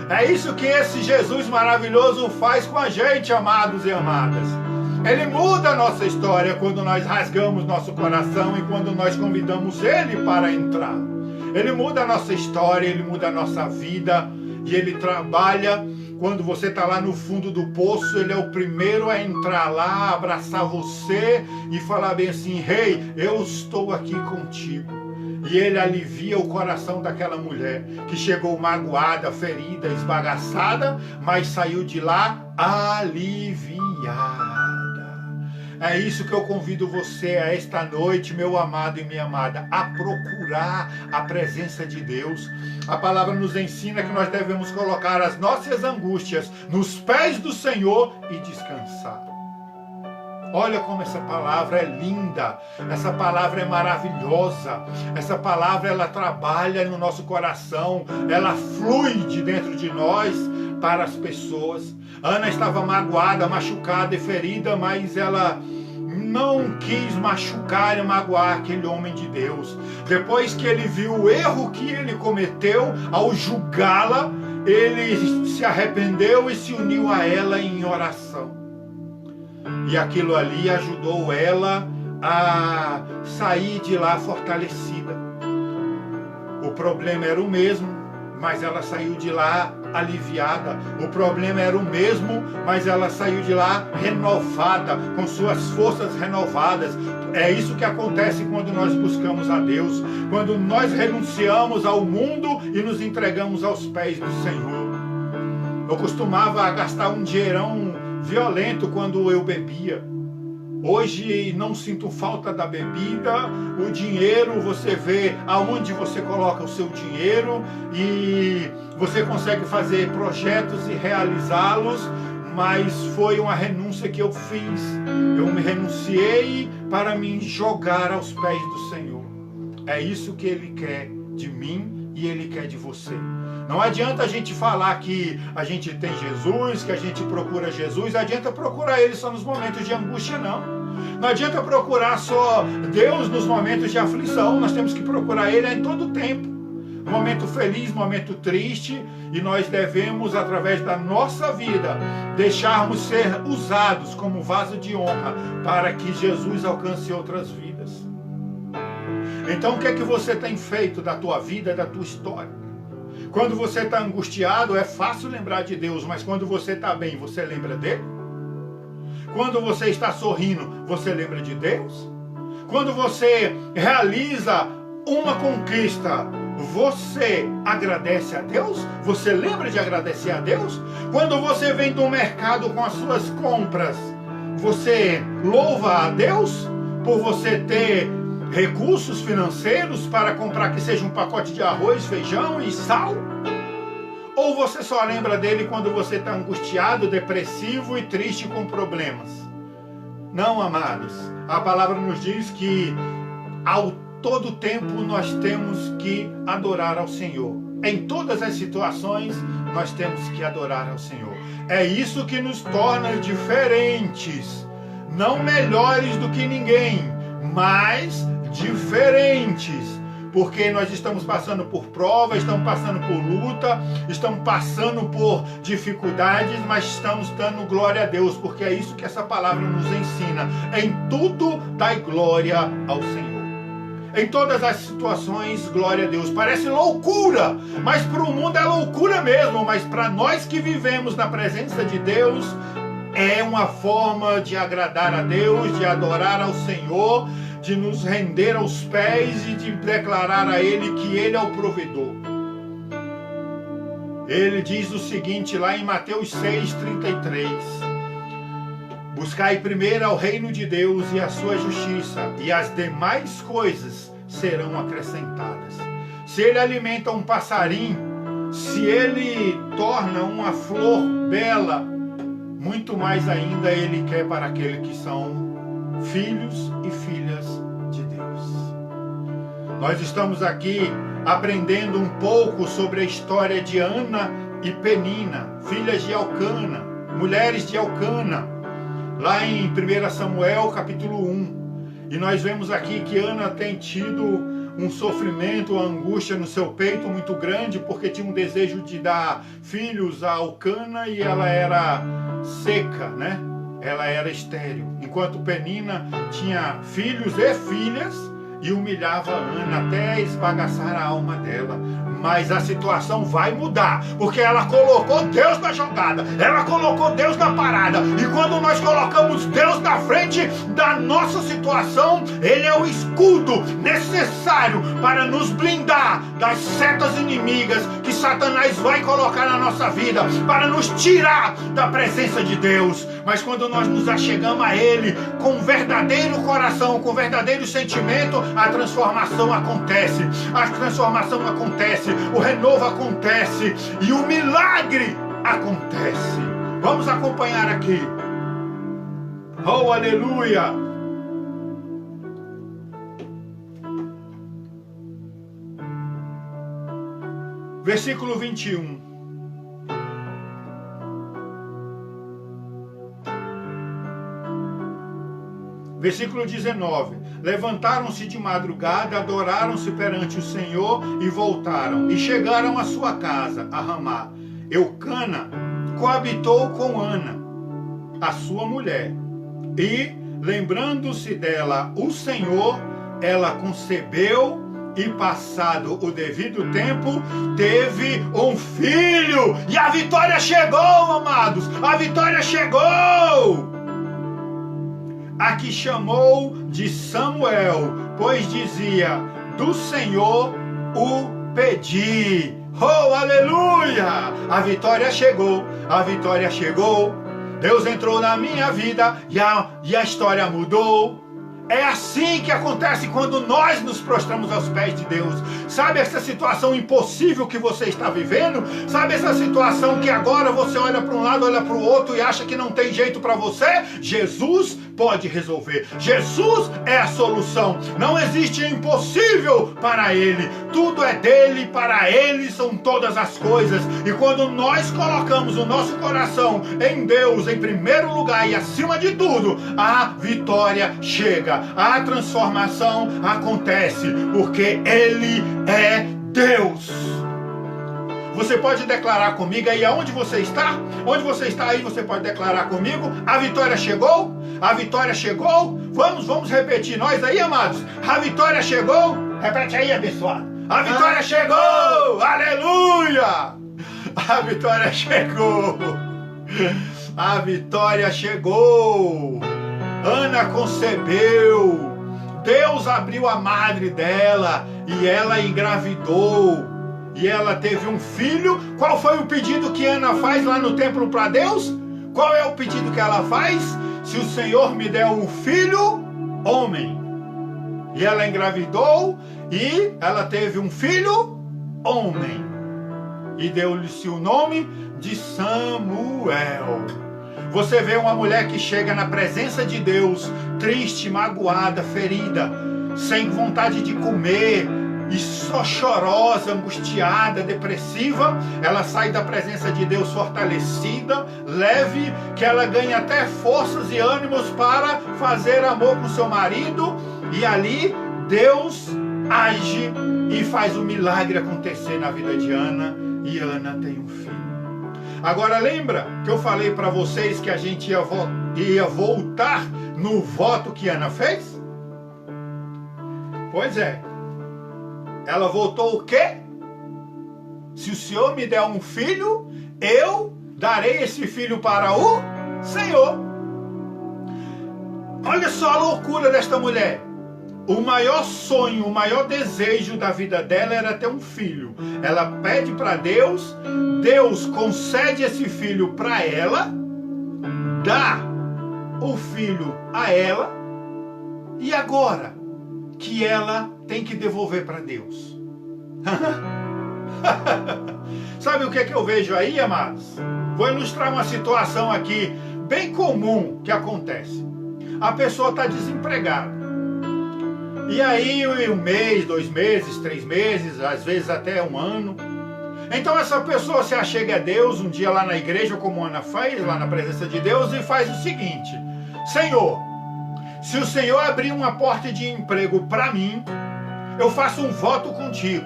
É isso que esse Jesus maravilhoso faz com a gente, amados e amadas. Ele muda a nossa história quando nós rasgamos nosso coração e quando nós convidamos Ele para entrar. Ele muda a nossa história, Ele muda a nossa vida, e Ele trabalha. Quando você está lá no fundo do poço, Ele é o primeiro a entrar lá, abraçar você e falar bem assim: Rei, eu estou aqui contigo. E Ele alivia o coração daquela mulher que chegou magoada, ferida, esbagaçada, mas saiu de lá aliviada. É isso que eu convido você a esta noite, meu amado e minha amada, a procurar a presença de Deus. A palavra nos ensina que nós devemos colocar as nossas angústias nos pés do Senhor e descansar. Olha como essa palavra é linda, essa palavra é maravilhosa, essa palavra ela trabalha no nosso coração, ela flui de dentro de nós para as pessoas. Ana estava magoada, machucada e ferida, mas ela não quis machucar e magoar aquele homem de Deus. Depois que ele viu o erro que ele cometeu ao julgá-la, ele se arrependeu e se uniu a ela em oração. E aquilo ali ajudou ela a sair de lá fortalecida. O problema era o mesmo, mas ela saiu de lá aliviada. O problema era o mesmo, mas ela saiu de lá renovada, com suas forças renovadas. É isso que acontece quando nós buscamos a Deus, quando nós renunciamos ao mundo e nos entregamos aos pés do Senhor. Eu costumava gastar um dinheirão violento quando eu bebia. Hoje não sinto falta da bebida. O dinheiro, você vê aonde você coloca o seu dinheiro e você consegue fazer projetos e realizá-los, mas foi uma renúncia que eu fiz. Eu me renunciei para me jogar aos pés do Senhor. É isso que Ele quer de mim e Ele quer de você. Não adianta a gente falar que a gente tem Jesus, que a gente procura Jesus, adianta procurar Ele só nos momentos de angústia, não. Não adianta procurar só Deus nos momentos de aflição, nós temos que procurar Ele em todo o tempo. momento feliz, momento triste, e nós devemos, através da nossa vida, deixarmos ser usados como vaso de honra para que Jesus alcance outras vidas. Então, o que é que você tem feito da tua vida, da tua história? Quando você está angustiado, é fácil lembrar de Deus, mas quando você está bem, você lembra dele? Quando você está sorrindo, você lembra de Deus? Quando você realiza uma conquista, você agradece a Deus? Você lembra de agradecer a Deus? Quando você vem do mercado com as suas compras, você louva a Deus por você ter recursos financeiros para comprar que seja um pacote de arroz, feijão e sal? Ou você só lembra dele quando você está angustiado, depressivo e triste com problemas? Não, amados. A palavra nos diz que ao todo tempo nós temos que adorar ao Senhor. Em todas as situações nós temos que adorar ao Senhor. É isso que nos torna diferentes. Não melhores do que ninguém, mas diferentes. Porque nós estamos passando por prova, estamos passando por luta, estamos passando por dificuldades, mas estamos dando glória a Deus, porque é isso que essa palavra nos ensina. Em tudo dai glória ao Senhor. Em todas as situações, glória a Deus. Parece loucura, mas para o mundo é loucura mesmo, mas para nós que vivemos na presença de Deus, é uma forma de agradar a Deus, de adorar ao Senhor, de nos render aos pés e de declarar a Ele que Ele é o provedor. Ele diz o seguinte lá em Mateus 6,33: buscai primeiro o reino de Deus e a sua justiça, e as demais coisas serão acrescentadas. Se Ele alimenta um passarinho, se Ele torna uma flor bela, muito mais ainda Ele quer para aqueles que são filhos e filhas de Deus. Nós estamos aqui aprendendo um pouco sobre a história de Ana e Penina, filhas de Elcana, mulheres de Elcana, lá em 1 Samuel capítulo 1. E nós vemos aqui que Ana tem tido um sofrimento, uma angústia no seu peito muito grande, porque tinha um desejo de dar filhos a Elcana e ela era seca, né? Ela era estéril, enquanto Penina tinha filhos e filhas e humilhava Ana até esbagaçar a alma dela. Mas a situação vai mudar, porque ela colocou Deus na jogada, ela colocou Deus na parada. E quando nós colocamos Deus na frente da nossa situação, Ele é o escudo necessário para nos blindar das setas inimigas que Satanás vai colocar na nossa vida, para nos tirar da presença de Deus. Mas quando nós nos achegamos a Ele com verdadeiro coração, com verdadeiro sentimento, a transformação acontece. A transformação acontece, o renovo acontece e o milagre acontece. Vamos acompanhar aqui. Oh, aleluia! Versículo 21. Versículo 19. Levantaram-se de madrugada, adoraram-se perante o Senhor e voltaram. E chegaram à sua casa, a Ramá. Eucana coabitou com Ana, a sua mulher. E, lembrando-se dela o Senhor, ela concebeu e, passado o devido tempo, teve um filho. E a vitória chegou, amados! A vitória chegou! A que chamou de Samuel, pois dizia: do Senhor o pedi. Oh, aleluia! A vitória chegou, a vitória chegou. Deus entrou na minha vida e a história mudou. É assim que acontece quando nós nos prostramos aos pés de Deus. Sabe essa situação impossível que você está vivendo? Sabe essa situação que agora você olha para um lado, olha para o outro e acha que não tem jeito para você? Jesus pode resolver. Jesus é a solução. Não existe impossível para Ele. Tudo é dele, para Ele são todas as coisas. E quando nós colocamos o nosso coração em Deus em primeiro lugar e acima de tudo, a vitória chega. A transformação acontece, porque Ele é Deus. Você pode declarar comigo aí aonde você está? Onde você está aí, você pode declarar comigo. A vitória chegou? A vitória chegou? Vamos repetir nós aí, amados. A vitória chegou? Repete aí, abençoado. A vitória chegou! Aleluia! A vitória chegou! A vitória chegou! Ana concebeu. Deus abriu a madre dela e ela engravidou. E ela teve um filho. Qual foi o pedido que Ana faz lá no templo para Deus? Qual é o pedido que ela faz? Se o Senhor me der um filho, homem. E ela engravidou e ela teve um filho, homem. E deu-lhe-se o nome de Samuel. Você vê uma mulher que chega na presença de Deus, triste, magoada, ferida, sem vontade de comer, e só chorosa, angustiada, depressiva. Ela sai da presença de Deus fortalecida, leve, que ela ganha até forças e ânimos para fazer amor com seu marido. E ali Deus age e faz o milagre acontecer na vida de Ana. E Ana tem um filho. Agora lembra que eu falei para vocês que a gente ia voltar no voto que Ana fez? Pois é. Ela voltou o quê? Se o Senhor me der um filho, eu darei esse filho para o Senhor. Olha só a loucura desta mulher. O maior sonho, o maior desejo da vida dela era ter um filho. Ela pede para Deus, Deus concede esse filho para ela, dá o filho a ela, e agora que ela tem que devolver para Deus. Sabe o que eu vejo aí, amados? Vou ilustrar uma situação aqui bem comum que acontece. A pessoa está desempregada. E aí 1 mês, 2 meses, 3 meses, às vezes até 1 ano. Então essa pessoa se achega a Deus um dia lá na igreja, como Ana faz, lá na presença de Deus, e faz o seguinte: Senhor, se o Senhor abrir uma porta de emprego para mim, eu faço um voto contigo.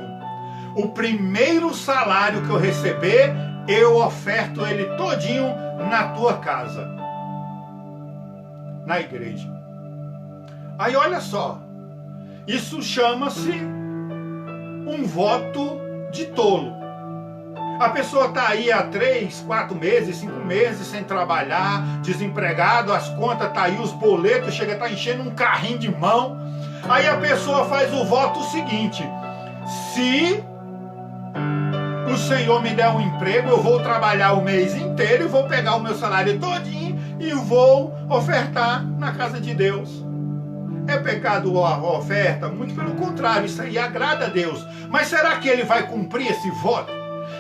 O primeiro salário que eu receber, eu oferto ele todinho na tua casa. Na igreja. Aí olha só. Isso chama-se um voto de tolo. A pessoa está aí há 3, 4 meses, 5 meses sem trabalhar, desempregado, as contas estão aí, os boletos, chega a estar enchendo um carrinho de mão. Aí a pessoa faz o voto seguinte: se o Senhor me der um emprego, eu vou trabalhar o mês inteiro e vou pegar o meu salário todinho e vou ofertar na casa de Deus. É pecado a oferta? Muito pelo contrário, isso aí agrada a Deus. Mas será que ele vai cumprir esse voto?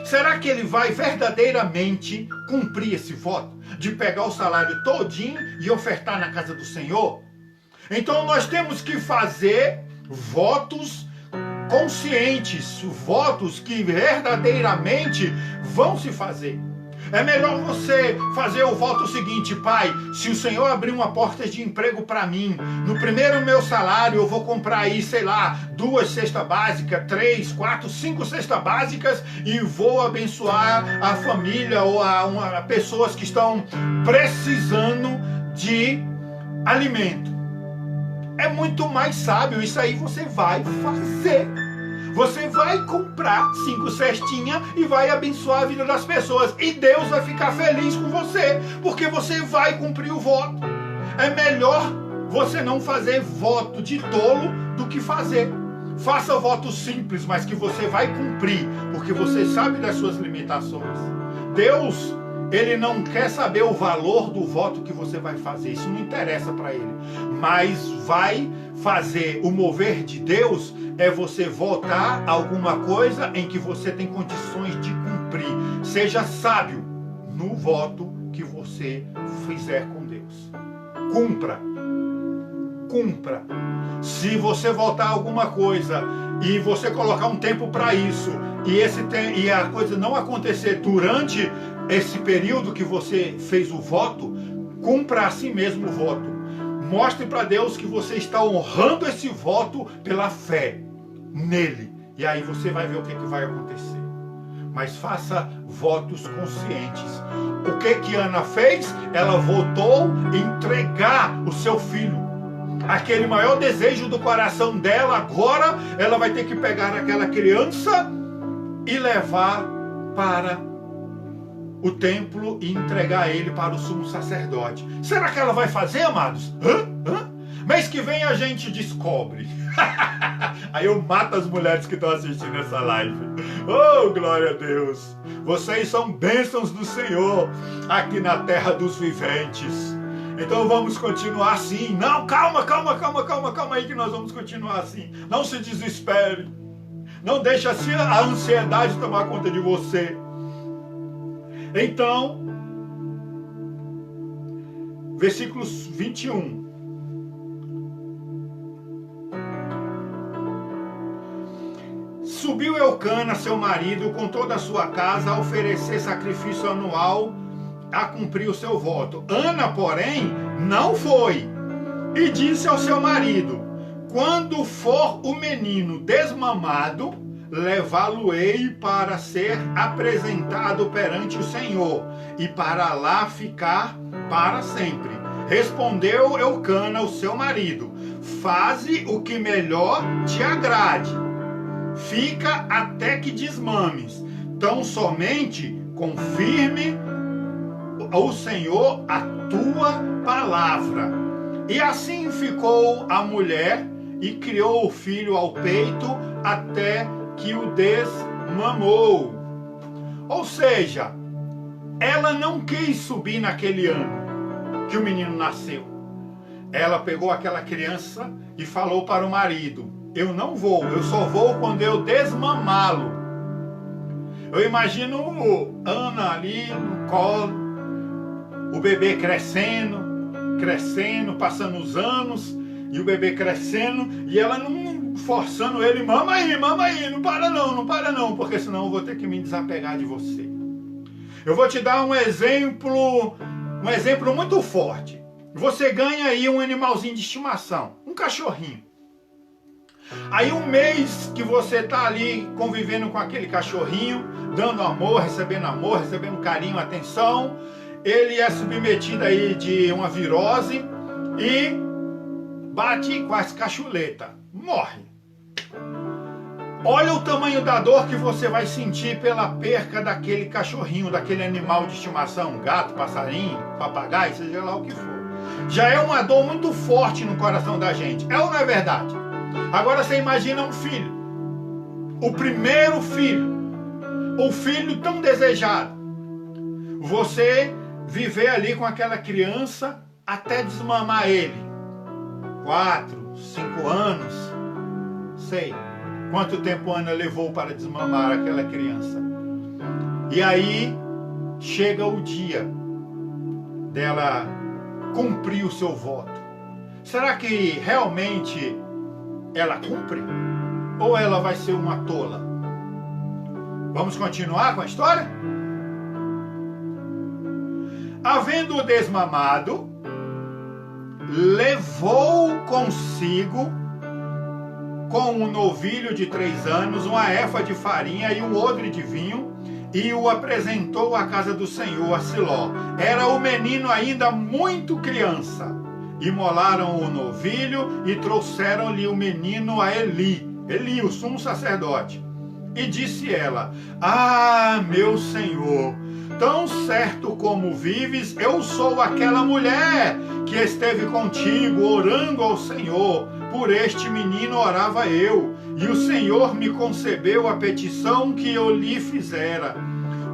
Será que ele vai verdadeiramente cumprir esse voto? De pegar o salário todinho e ofertar na casa do Senhor? Então nós temos que fazer votos conscientes, votos que verdadeiramente vão se fazer. É melhor você fazer o voto seguinte: Pai, se o Senhor abrir uma porta de emprego para mim, no primeiro meu salário eu vou comprar aí, sei lá, 2 cestas básicas, 3, 4, 5 cestas básicas e vou abençoar a família ou a pessoas que estão precisando de alimento. É muito mais sábio, isso aí você vai fazer. Você vai comprar 5 cestinhas e vai abençoar a vida das pessoas. E Deus vai ficar feliz com você, porque você vai cumprir o voto. É melhor você não fazer voto de tolo do que fazer. Faça voto simples, mas que você vai cumprir, porque você sabe das suas limitações. Deus, Ele não quer saber o valor do voto que você vai fazer. Isso não interessa para Ele. Mas vai fazer o mover de Deus é você votar alguma coisa em que você tem condições de cumprir. Seja sábio no voto que você fizer com Deus. Cumpra. Cumpra. Se você votar alguma coisa e você colocar um tempo para isso e a coisa não acontecer durante esse período que você fez o voto, cumpra a si mesmo o voto. Mostre para Deus que você está honrando esse voto pela fé nele E aí você vai ver o que vai acontecer. Mas faça votos conscientes. O que Ana fez? Ela votou entregar o seu filho. Aquele maior desejo do coração dela, agora ela vai ter que pegar aquela criança e levar para o templo e entregar ele para o sumo sacerdote. Será que ela vai fazer, amados? Mês que vem a gente descobre. Aí eu mato as mulheres que estão assistindo essa live. Oh, glória a Deus. Vocês são bênçãos do Senhor aqui na terra dos viventes. Então vamos continuar assim. Não, calma aí que nós vamos continuar assim. Não se desespere. Não deixe a ansiedade tomar conta de você. Então, versículos 21. Subiu Eucana, seu marido, com toda a sua casa, a oferecer sacrifício anual, a cumprir o seu voto. Ana, porém, não foi. E disse ao seu marido: quando for o menino desmamado, levá-lo-ei para ser apresentado perante o Senhor, e para lá ficar para sempre. Respondeu Eucana, o seu marido: faze o que melhor te agrade. Fica até que desmames. Tão somente confirme o Senhor a tua palavra. E assim ficou a mulher e criou o filho ao peito até que o desmamou. Ou seja, ela não quis subir naquele ano que o menino nasceu. Ela pegou aquela criança e falou para o marido: eu não vou, eu só vou quando eu desmamá-lo. Eu imagino Ana ali no colo, o bebê crescendo, passando os anos, e o bebê crescendo, e ela não forçando ele: mama aí, não para não, porque senão eu vou ter que me desapegar de você. Eu vou te dar um exemplo muito forte. Você ganha aí um animalzinho de estimação, um cachorrinho. Aí um mês que você tá ali convivendo com aquele cachorrinho, dando amor, recebendo carinho, atenção, ele é submetido aí de uma virose e bate com as cachuletas, morre. Olha o tamanho da dor que você vai sentir pela perca daquele cachorrinho, daquele animal de estimação, gato, passarinho, papagaio, seja lá o que for. Já é uma dor muito forte no coração da gente, é ou não é verdade? Agora você imagina um filho, o primeiro filho, o filho tão desejado. Você viver ali com aquela criança até desmamar ele. 4, 5 anos, sei quanto tempo Ana levou para desmamar aquela criança. E aí chega o dia dela cumprir o seu voto. Será que realmente ela cumpre? Ou ela vai ser uma tola? Vamos continuar com a história? Havendo-o desmamado, levou consigo, com um novilho de 3 anos, uma efa de farinha e um odre de vinho, e o apresentou à casa do Senhor, a Siló. Era o menino ainda muito criança. Imolaram o novilho e trouxeram-lhe o menino a Eli, o sumo sacerdote. E disse ela: ah, meu Senhor, tão certo como vives, eu sou aquela mulher que esteve contigo orando ao Senhor. Por este menino orava eu, e o Senhor me concebeu a petição que eu lhe fizera,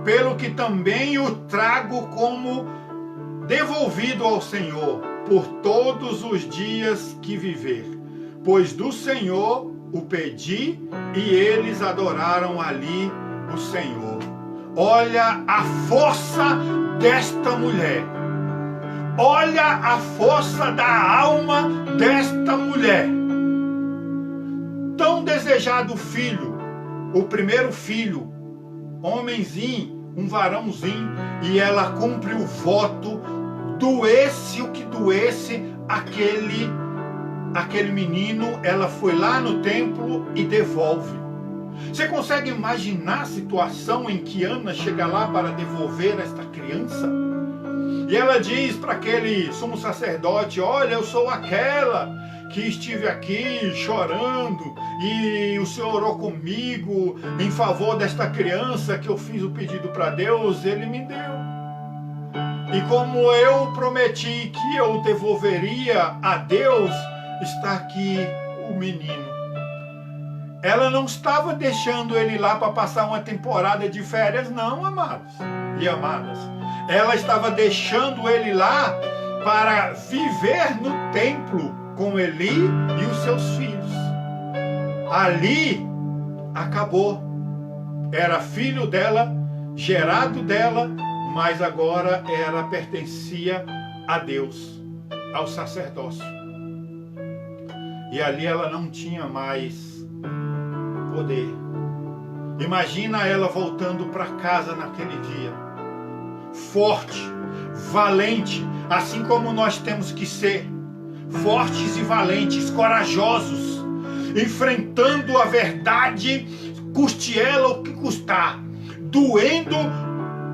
pelo que também o trago como devolvido ao Senhor, por todos os dias que viver. Pois do Senhor o pedi, e eles adoraram ali o Senhor. Olha a força desta mulher. Olha a força da alma desta mulher. Tão desejado filho, o primeiro filho, homenzinho, um varãozinho, e ela cumpre o voto, doesse o que doesse aquele menino. Ela foi lá no templo e devolve. Você consegue imaginar a situação em que Ana chega lá para devolver esta criança? E ela diz para aquele sumo sacerdote: olha, eu sou aquela que estive aqui chorando e o Senhor orou comigo em favor desta criança que eu fiz o pedido para Deus, Ele me deu. E como eu prometi que eu devolveria a Deus, está aqui o menino. Ela não estava deixando ele lá para passar uma temporada de férias, não, amados e amadas. Ela estava deixando ele lá para viver no templo com Eli e os seus filhos. Ali acabou. Era filho dela, gerado dela, mas agora pertencia a Deus, ao sacerdócio. E ali ela não tinha mais poder. Imagina ela voltando para casa naquele dia, forte, valente, assim como nós temos que ser, fortes e valentes, corajosos, enfrentando a verdade, custe ela o que custar, doendo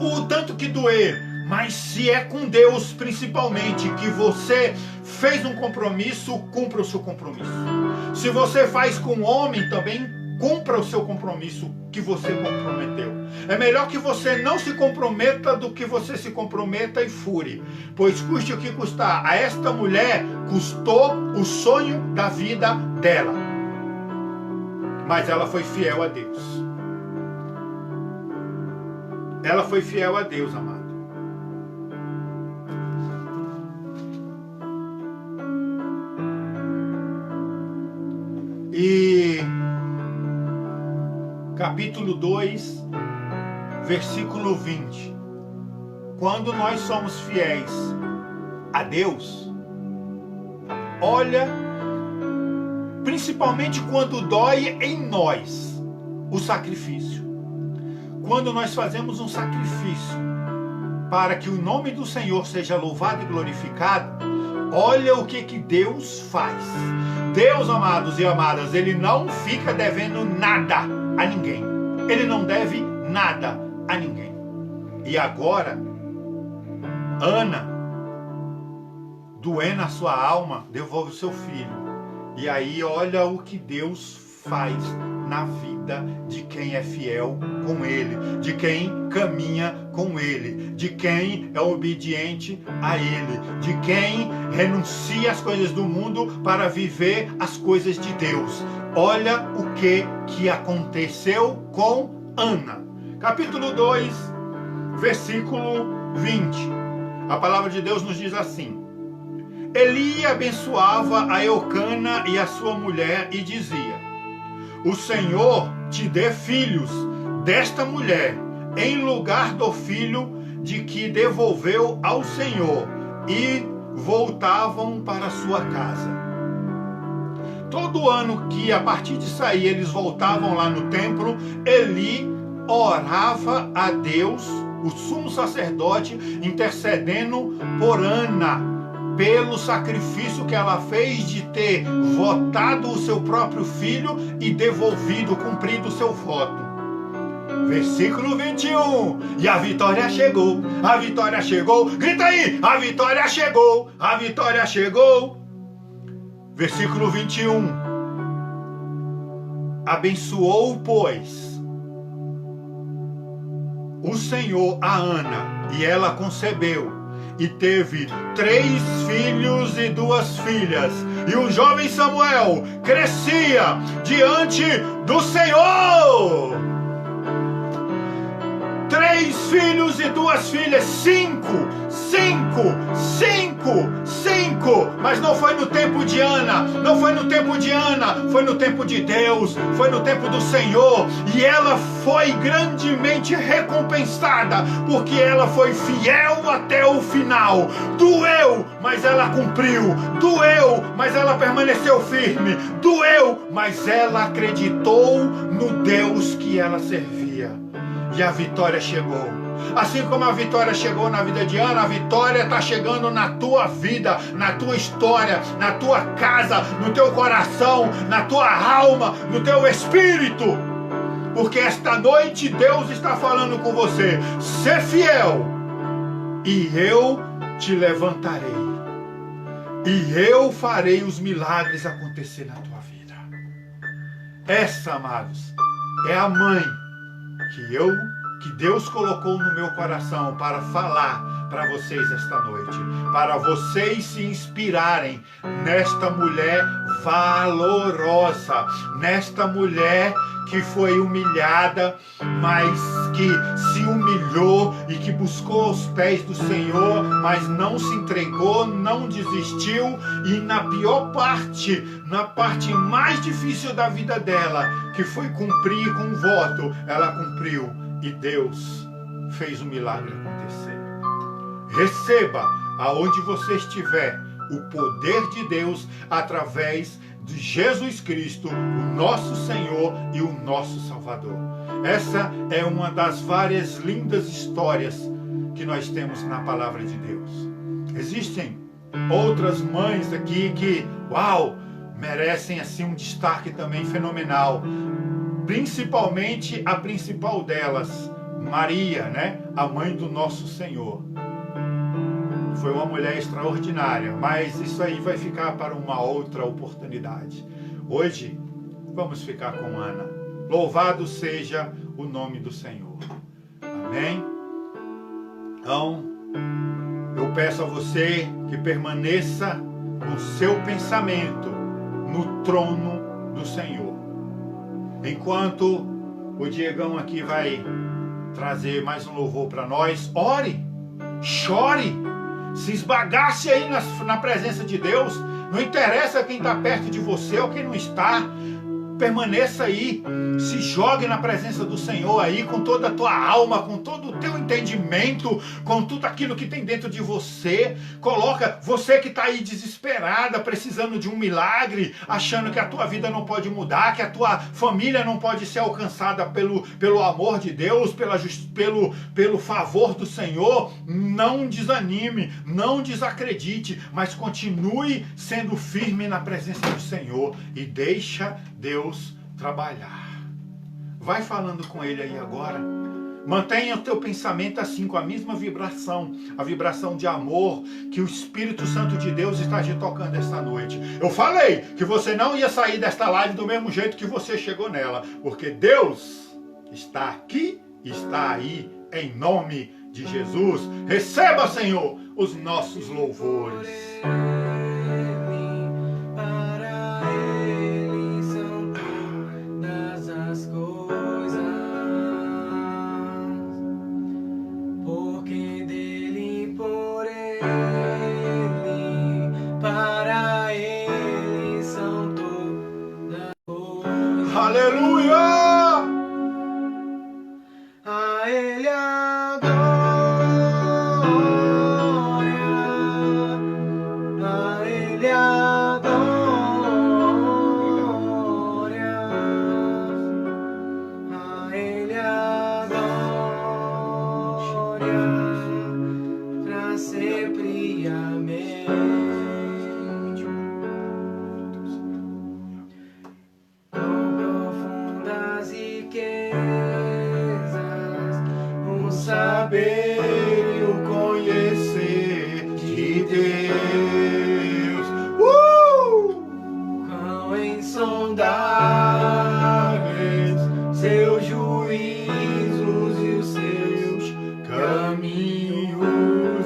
o tanto que doer, mas se é com Deus principalmente que você fez um compromisso, cumpra o seu compromisso. Se você faz com o homem também, cumpra o seu compromisso que você comprometeu. É melhor que você não se comprometa do que você se comprometa e fure, pois custe o que custar. A esta mulher custou o sonho da vida dela, mas ela foi fiel a Deus. Ela foi fiel a Deus, amado. E capítulo 2, versículo 20. Quando nós somos fiéis a Deus, olha, principalmente quando dói em nós o sacrifício. Quando nós fazemos um sacrifício para que o nome do Senhor seja louvado e glorificado, olha o que Deus faz. Deus, amados e amadas, Ele não fica devendo nada a ninguém. Ele não deve nada a ninguém. E agora, Ana, doendo a sua alma, devolve o seu filho. E aí olha o que Deus faz na vida de quem é fiel com Ele, de quem caminha com Ele, de quem é obediente a Ele, de quem renuncia às coisas do mundo para viver as coisas de Deus. Olha o que aconteceu com Ana. Capítulo 2, versículo 20. A palavra de Deus nos diz assim: Eli abençoava a Eucana e a sua mulher e dizia: o Senhor te dê filhos desta mulher, em lugar do filho de que devolveu ao Senhor. E voltavam para sua casa. Todo ano que a partir de sair eles voltavam lá no templo, Eli orava a Deus, o sumo sacerdote, intercedendo por Ana, pelo sacrifício que ela fez de ter votado o seu próprio filho e devolvido, cumprido o seu voto. Versículo 21. E a vitória chegou, a vitória chegou. Grita aí, a vitória chegou, a vitória chegou. Versículo 21. Abençoou, pois, o Senhor a Ana, e ela concebeu. E teve 3 filhos e 2 filhas. E o jovem Samuel crescia diante do Senhor. 3 filhos e 2 filhas. 5. Mas não foi no tempo de Ana. Não foi no tempo de Ana. Foi no tempo de Deus. Foi no tempo do Senhor. E ela foi grandemente recompensada, porque ela foi fiel até o final. Doeu, mas ela cumpriu. Doeu, mas ela permaneceu firme. Doeu, mas ela acreditou no Deus que ela servia. E a vitória chegou. Assim como a vitória chegou na vida de Ana, a vitória está chegando na tua vida, na tua história, na tua casa, no teu coração, na tua alma, no teu espírito. porque esta noite Deus está falando com você. Ser fiel e eu te levantarei. E eu farei os milagres acontecer na tua vida. Essa, amados, é a mãe que Deus colocou no meu coração para falar para vocês esta noite. Para vocês se inspirarem nesta mulher valorosa, nesta mulher que foi humilhada, mas que se humilhou e que buscou os pés do Senhor, mas não se entregou, não desistiu, e na pior parte, na parte mais difícil da vida dela, que foi cumprir com um voto, ela cumpriu, e Deus fez o milagre acontecer. Receba, aonde você estiver, o poder de Deus através de Jesus Cristo, o nosso Senhor e o nosso Salvador. Essa é uma das várias lindas histórias que nós temos na palavra de Deus. Existem outras mães aqui que, uau, merecem assim um destaque também fenomenal. Principalmente a principal delas, Maria, né? A mãe do nosso Senhor. Foi uma mulher extraordinária, mas isso aí vai ficar para uma outra oportunidade. Hoje, vamos ficar com Ana. Louvado seja o nome do Senhor. Amém? Então, eu peço a você que permaneça com seu pensamento no trono do Senhor. Enquanto o Diegão aqui vai trazer mais um louvor para nós, ore, chore, se esbagace aí na presença de Deus. Não interessa quem está perto de você ou quem não está. Permaneça aí, se jogue na presença do Senhor aí, com toda a tua alma, com todo o teu entendimento, com tudo aquilo que tem dentro de você. Coloca, você que está aí desesperada, precisando de um milagre, achando que a tua vida não pode mudar, que a tua família não pode ser alcançada pelo amor de Deus, pelo favor do Senhor. Não desanime, não desacredite, mas continue sendo firme na presença do Senhor e deixa Deus trabalhar. Vai falando com Ele aí agora. Mantenha o teu pensamento assim, com a mesma vibração, a vibração de amor que o Espírito Santo de Deus está te tocando esta noite. Eu falei que você não ia sair desta live do mesmo jeito que você chegou nela, porque Deus está aqui, está aí, em nome de Jesus. Receba, Senhor, os nossos louvores.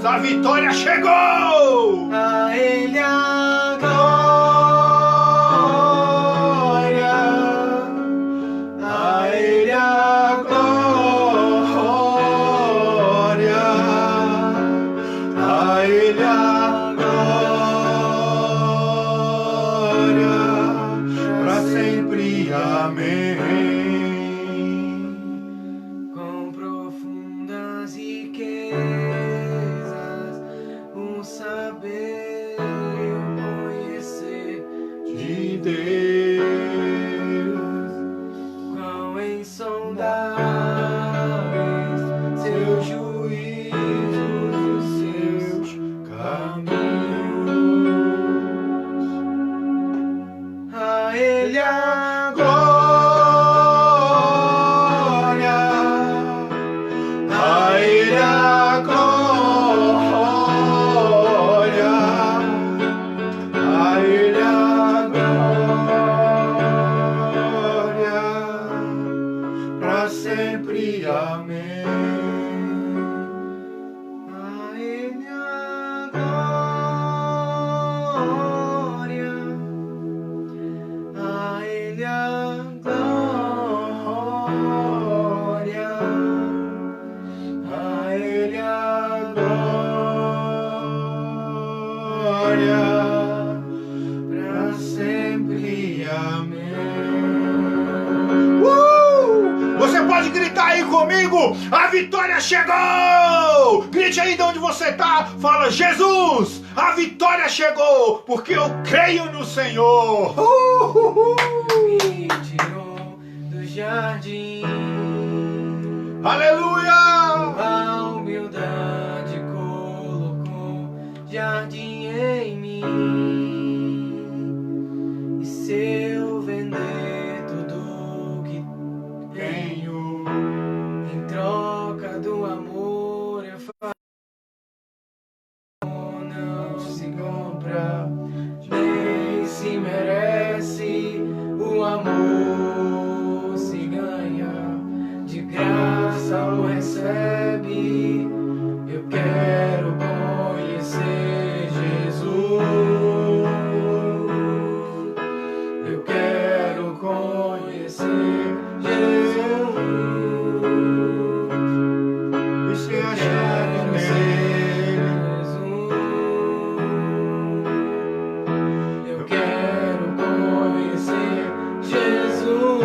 A vitória chegou! A Ele a glória, a Ele a glória, a Ele a glória, para sempre. Amém. Com profundas riquezas, saber conhecer de Deus, quão insondáveis seus juízos e os seus caminhos. A Ele a glória. amém. A Ele a glória, a Ele a glória, a Ele a glória, pra sempre, amém. Você pode gritar aí comigo, a vitória chegou! Grite aí de onde você tá, fala: Jesus, a vitória chegou, porque eu creio no Senhor. Me tirou do jardim, Aleluia! a humildade colocou jardim em mim. E se eu vender tudo que tenho, em troca do amor eu faço, não se compra, nem se merece. O amor se ganha, de graça o recebe. Eu quero conhecer Jesus. Eu quero conhecer Jesus. E ser achado nele. Eu quero conhecer Jesus.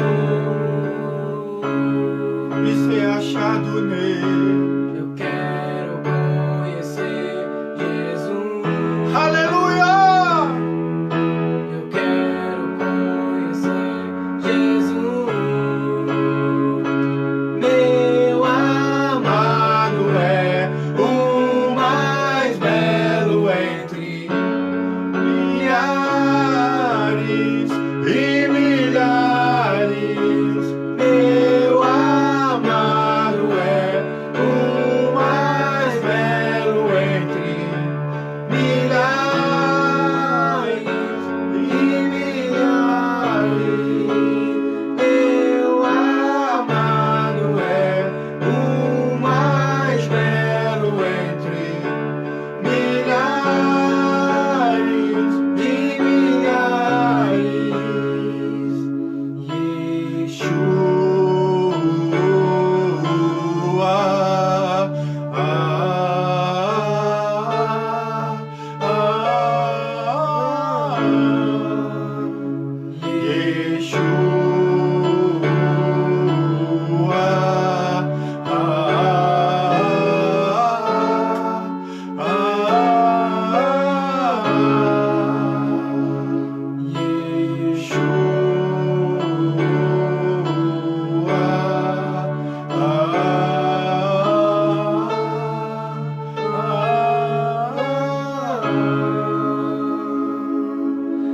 E ser achado nele. Eu quero conhecer Jesus. Aleluia! Eu quero conhecer Jesus. Meu amado é o mais belo entre Milhares e milhares. Meu amado é o mais belo entre milhares e milhares. Meu amado é o mais belo entre milhares e milhares.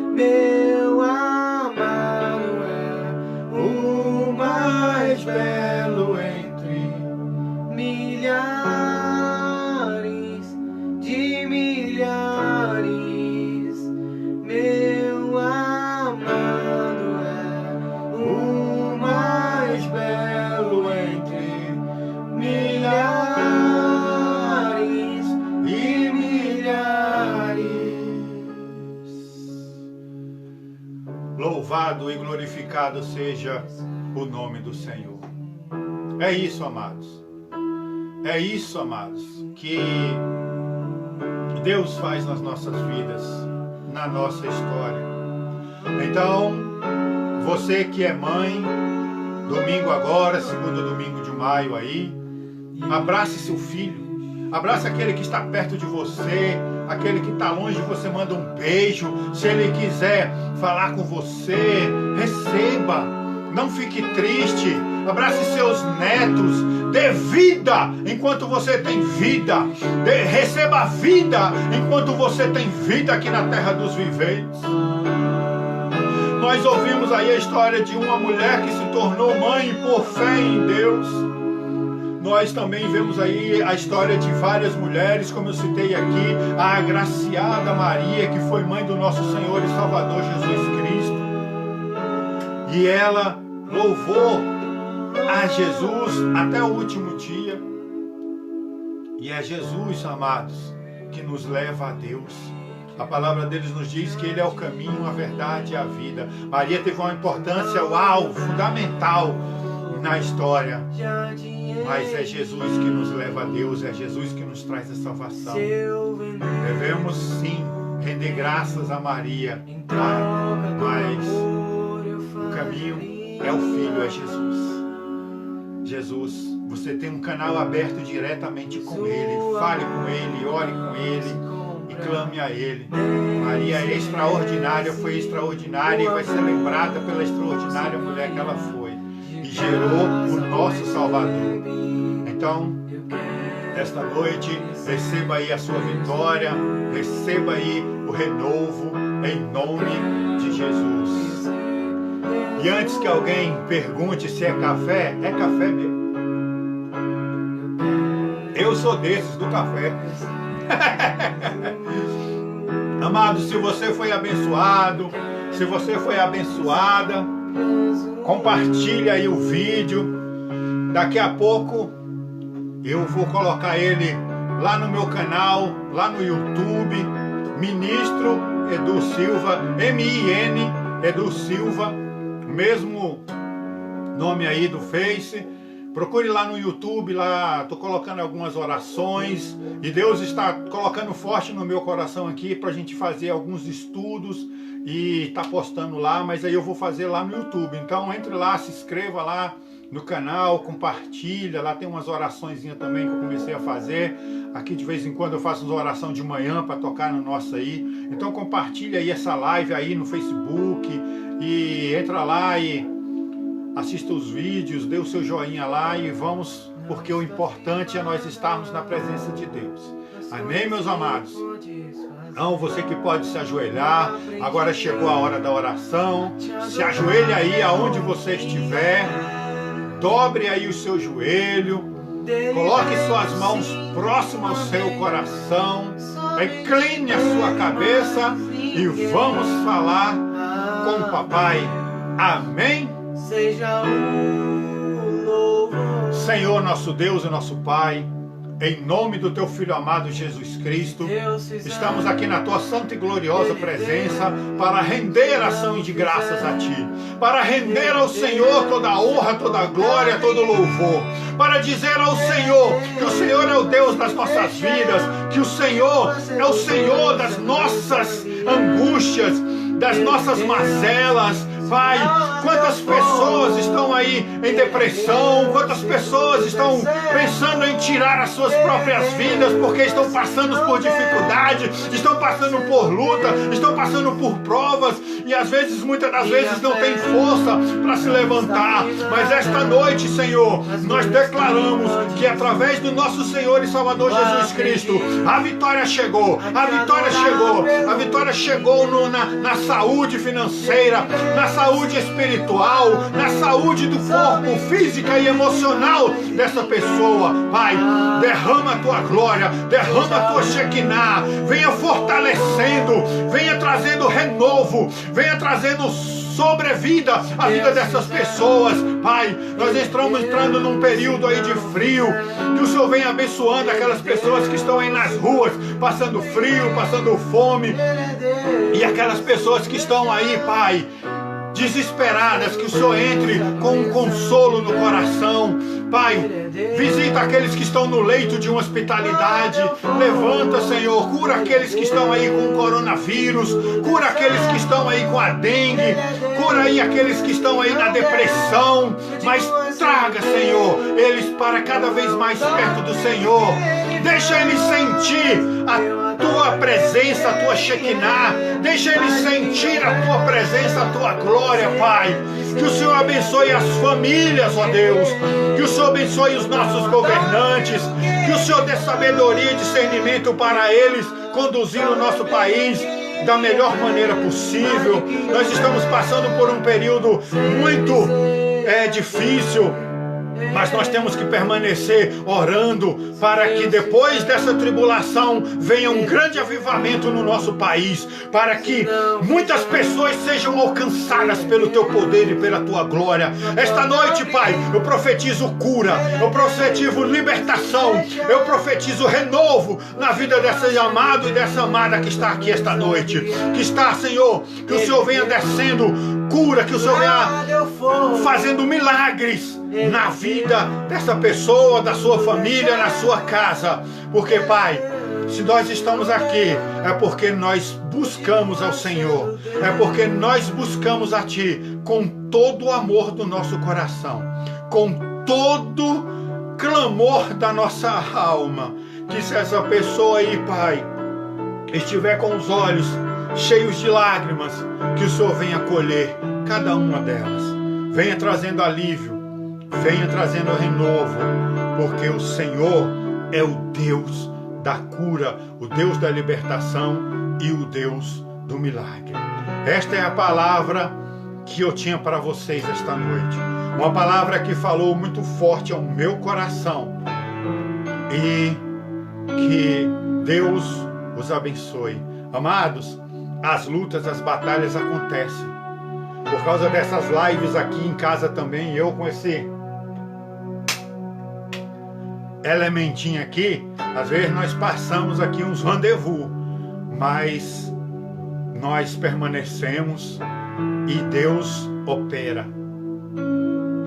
Meu amado é o mais belo entre milhares de milhares. Meu amado é o mais belo entre milhares e milhares. Louvado e glorificado seja o nome do Senhor. É isso, amados. É isso, amados, que Deus faz nas nossas vidas, na nossa história. Então, você que é mãe, domingo agora, segundo domingo de maio aí, abrace seu filho, abrace aquele que está perto de você, aquele que está longe, você manda um beijo. Se ele quiser falar com você, receba, não fique triste. Abrace seus netos, dê vida enquanto você tem vida, receba vida enquanto você tem vida aqui na terra dos viventes. Nós ouvimos aí a história de uma mulher que se tornou mãe por fé em Deus. Nós também vemos aí a história de várias mulheres, como eu citei aqui, a agraciada Maria, que foi mãe do nosso Senhor e Salvador Jesus Cristo. E ela louvou a Jesus até o último dia. E é Jesus, amados, que nos leva a Deus. A palavra deles nos diz que Ele é o caminho, a verdade e a vida. Maria teve uma importância, fundamental na história. Mas é Jesus que nos leva a Deus, é Jesus que nos traz a salvação. Devemos sim render graças a Maria, mas o caminho é o Filho, é Jesus. Jesus, você tem um canal aberto diretamente com Ele. Fale com Ele, ore com Ele e clame a Ele. Maria é extraordinária, foi extraordinária e vai ser lembrada pela extraordinária mulher que ela foi. E gerou o nosso Salvador. Então, esta noite, receba aí a sua vitória, receba aí o renovo, em nome de Jesus. E antes que alguém pergunte se é café mesmo. Eu sou desses, do café. Amado, se você foi abençoado, se você foi abençoada, compartilhe aí o vídeo. Daqui a pouco eu vou colocar ele lá no meu canal, lá no YouTube, Ministro Edu Silva, M-I-N, Edu Silva, mesmo nome aí do Face. Procure lá no YouTube, lá estou colocando algumas orações e Deus está colocando forte no meu coração aqui para a gente fazer alguns estudos e está postando lá, mas aí eu vou fazer lá no YouTube. Então entre lá, se inscreva lá no canal, compartilha, lá tem umas oraçõezinhas também que eu comecei a fazer. Aqui de vez em quando eu faço uma oração de manhã para tocar no nosso aí. Então compartilha aí essa live aí no Facebook e entra lá e assista os vídeos, dê o seu joinha lá e vamos, porque o importante é nós estarmos na presença de Deus. Amém, meus amados? Então, você que pode se ajoelhar, agora chegou a hora da oração. Se ajoelhe aí aonde você estiver, dobre aí o seu joelho, coloque suas mãos próximas ao seu coração, incline a sua cabeça e vamos falar com o Papai. Amém? Seja o louvor. Senhor, nosso Deus e nosso Pai, em nome do Teu Filho amado Jesus Cristo, estamos aqui na Tua santa e gloriosa presença para render ação de graças a Ti, para render ao Senhor toda a honra, toda a glória, todo o louvor, para dizer ao Senhor que o Senhor é o Deus das nossas vidas, que o Senhor é o Senhor das nossas angústias, das nossas mazelas. Pai, quantas pessoas estão aí em depressão, quantas pessoas estão pensando em tirar as suas próprias vidas porque estão passando por dificuldade, estão passando por luta, estão passando por provas e às vezes, muitas das vezes não tem força para se levantar. Mas esta noite, Senhor, nós declaramos que através do nosso Senhor e Salvador Jesus Cristo, a vitória chegou, a vitória chegou, a vitória chegou na saúde financeira, na saúde espiritual, na saúde do corpo, física e emocional dessa pessoa. Pai, derrama a Tua glória, derrama a Tua Shekinah, venha fortalecendo, venha trazendo renovo, venha trazendo sobrevida a vida dessas pessoas. Pai, nós estamos entrando num período aí de frio, que o Senhor venha abençoando aquelas pessoas que estão aí nas ruas, passando frio, passando fome, e aquelas pessoas que estão aí, Pai, desesperadas, que o Senhor entre com um consolo no coração. Pai, visita aqueles que estão no leito de uma hospitalidade, levanta, Senhor, cura aqueles que estão aí com o coronavírus, cura aqueles que estão aí com a dengue, cura aí aqueles que estão aí na depressão, mas traga, Senhor, eles para cada vez mais perto do Senhor, deixa eles sentir a Tua presença, a Tua Shekinah, deixa eles sentir a Tua presença, a Tua glória, Pai. Que o Senhor abençoe as famílias, ó Deus, que o Senhor abençoe os nossos governantes, que o Senhor dê sabedoria e discernimento para eles conduzir o nosso país da melhor maneira possível. Nós estamos passando por um período muito difícil, Mas nós temos que permanecer orando para que depois dessa tribulação venha um grande avivamento no nosso país, para que muitas pessoas sejam alcançadas pelo teu poder e pela tua glória. Esta noite, Pai, eu profetizo cura, eu profetizo libertação, eu profetizo renovo na vida desse amado e dessa amada que está aqui esta noite. Que está, Senhor, que o Senhor venha descendo cura, que o Senhor venha fazendo milagres na vida dessa pessoa, da sua família, na sua casa. Porque, Pai, se nós estamos aqui, é porque nós buscamos ao Senhor, é porque nós buscamos a Ti com todo o amor do nosso coração, com todo clamor da nossa alma. Que se essa pessoa aí, Pai, estiver com os olhos cheios de lágrimas, que o Senhor venha acolher cada uma delas, venha trazendo alívio, venha trazendo renovo, porque o Senhor é o Deus da cura, o Deus da libertação e o Deus do milagre. Esta é a palavra que eu tinha para vocês esta noite, uma palavra que falou muito forte ao meu coração, e que Deus os abençoe. Amados, as lutas, as batalhas acontecem. Por causa dessas lives aqui em casa também, eu com esse elementinho aqui, às vezes nós passamos aqui uns rendezvous, mas nós permanecemos e Deus opera.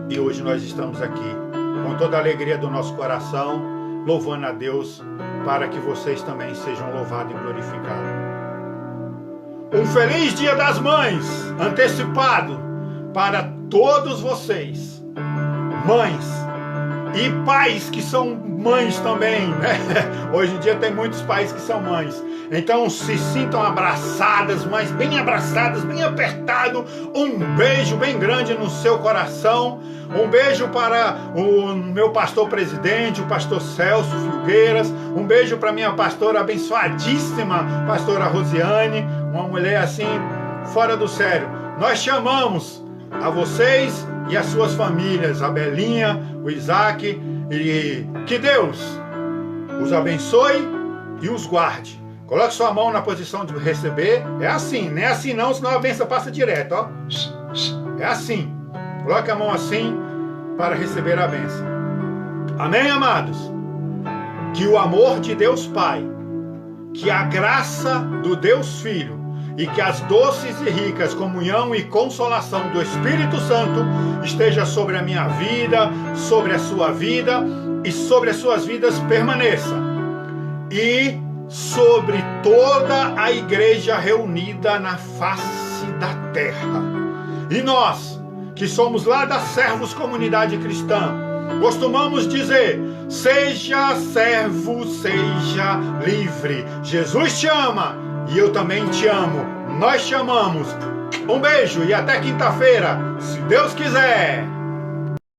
E hoje nós estamos aqui com toda a alegria do nosso coração, louvando a Deus, para que vocês também sejam louvados e glorificados. Um feliz Dia das Mães, antecipado para todos vocês, mães e pais que são mães também, né? Hoje em dia tem muitos pais que são mães. Então se sintam abraçadas, mas bem abraçadas, bem apertado. Um beijo bem grande no seu coração. Um beijo para o meu pastor presidente, o pastor Celso Filgueiras. Um beijo para minha pastora abençoadíssima, pastora Rosiane, uma mulher assim, fora do sério. Nós chamamos a vocês e as suas famílias, a Belinha, o Isaac, e que Deus os abençoe e os guarde. Coloque sua mão na posição de receber. É assim, não é assim não, senão a bênção passa direto, ó. É assim. Coloque a mão assim para receber a bênção. Amém, amados? Que o amor de Deus Pai, que a graça do Deus Filho e que as doces e ricas comunhão e consolação do Espírito Santo esteja sobre a minha vida, sobre a sua vida e sobre as suas vidas permaneça. E sobre toda a igreja reunida na face da terra. E nós, que somos lá da Servos Comunidade Cristã, costumamos dizer: seja servo, seja livre. Jesus te ama e eu também te amo. Nós te amamos. Um beijo e até quinta-feira, se Deus quiser.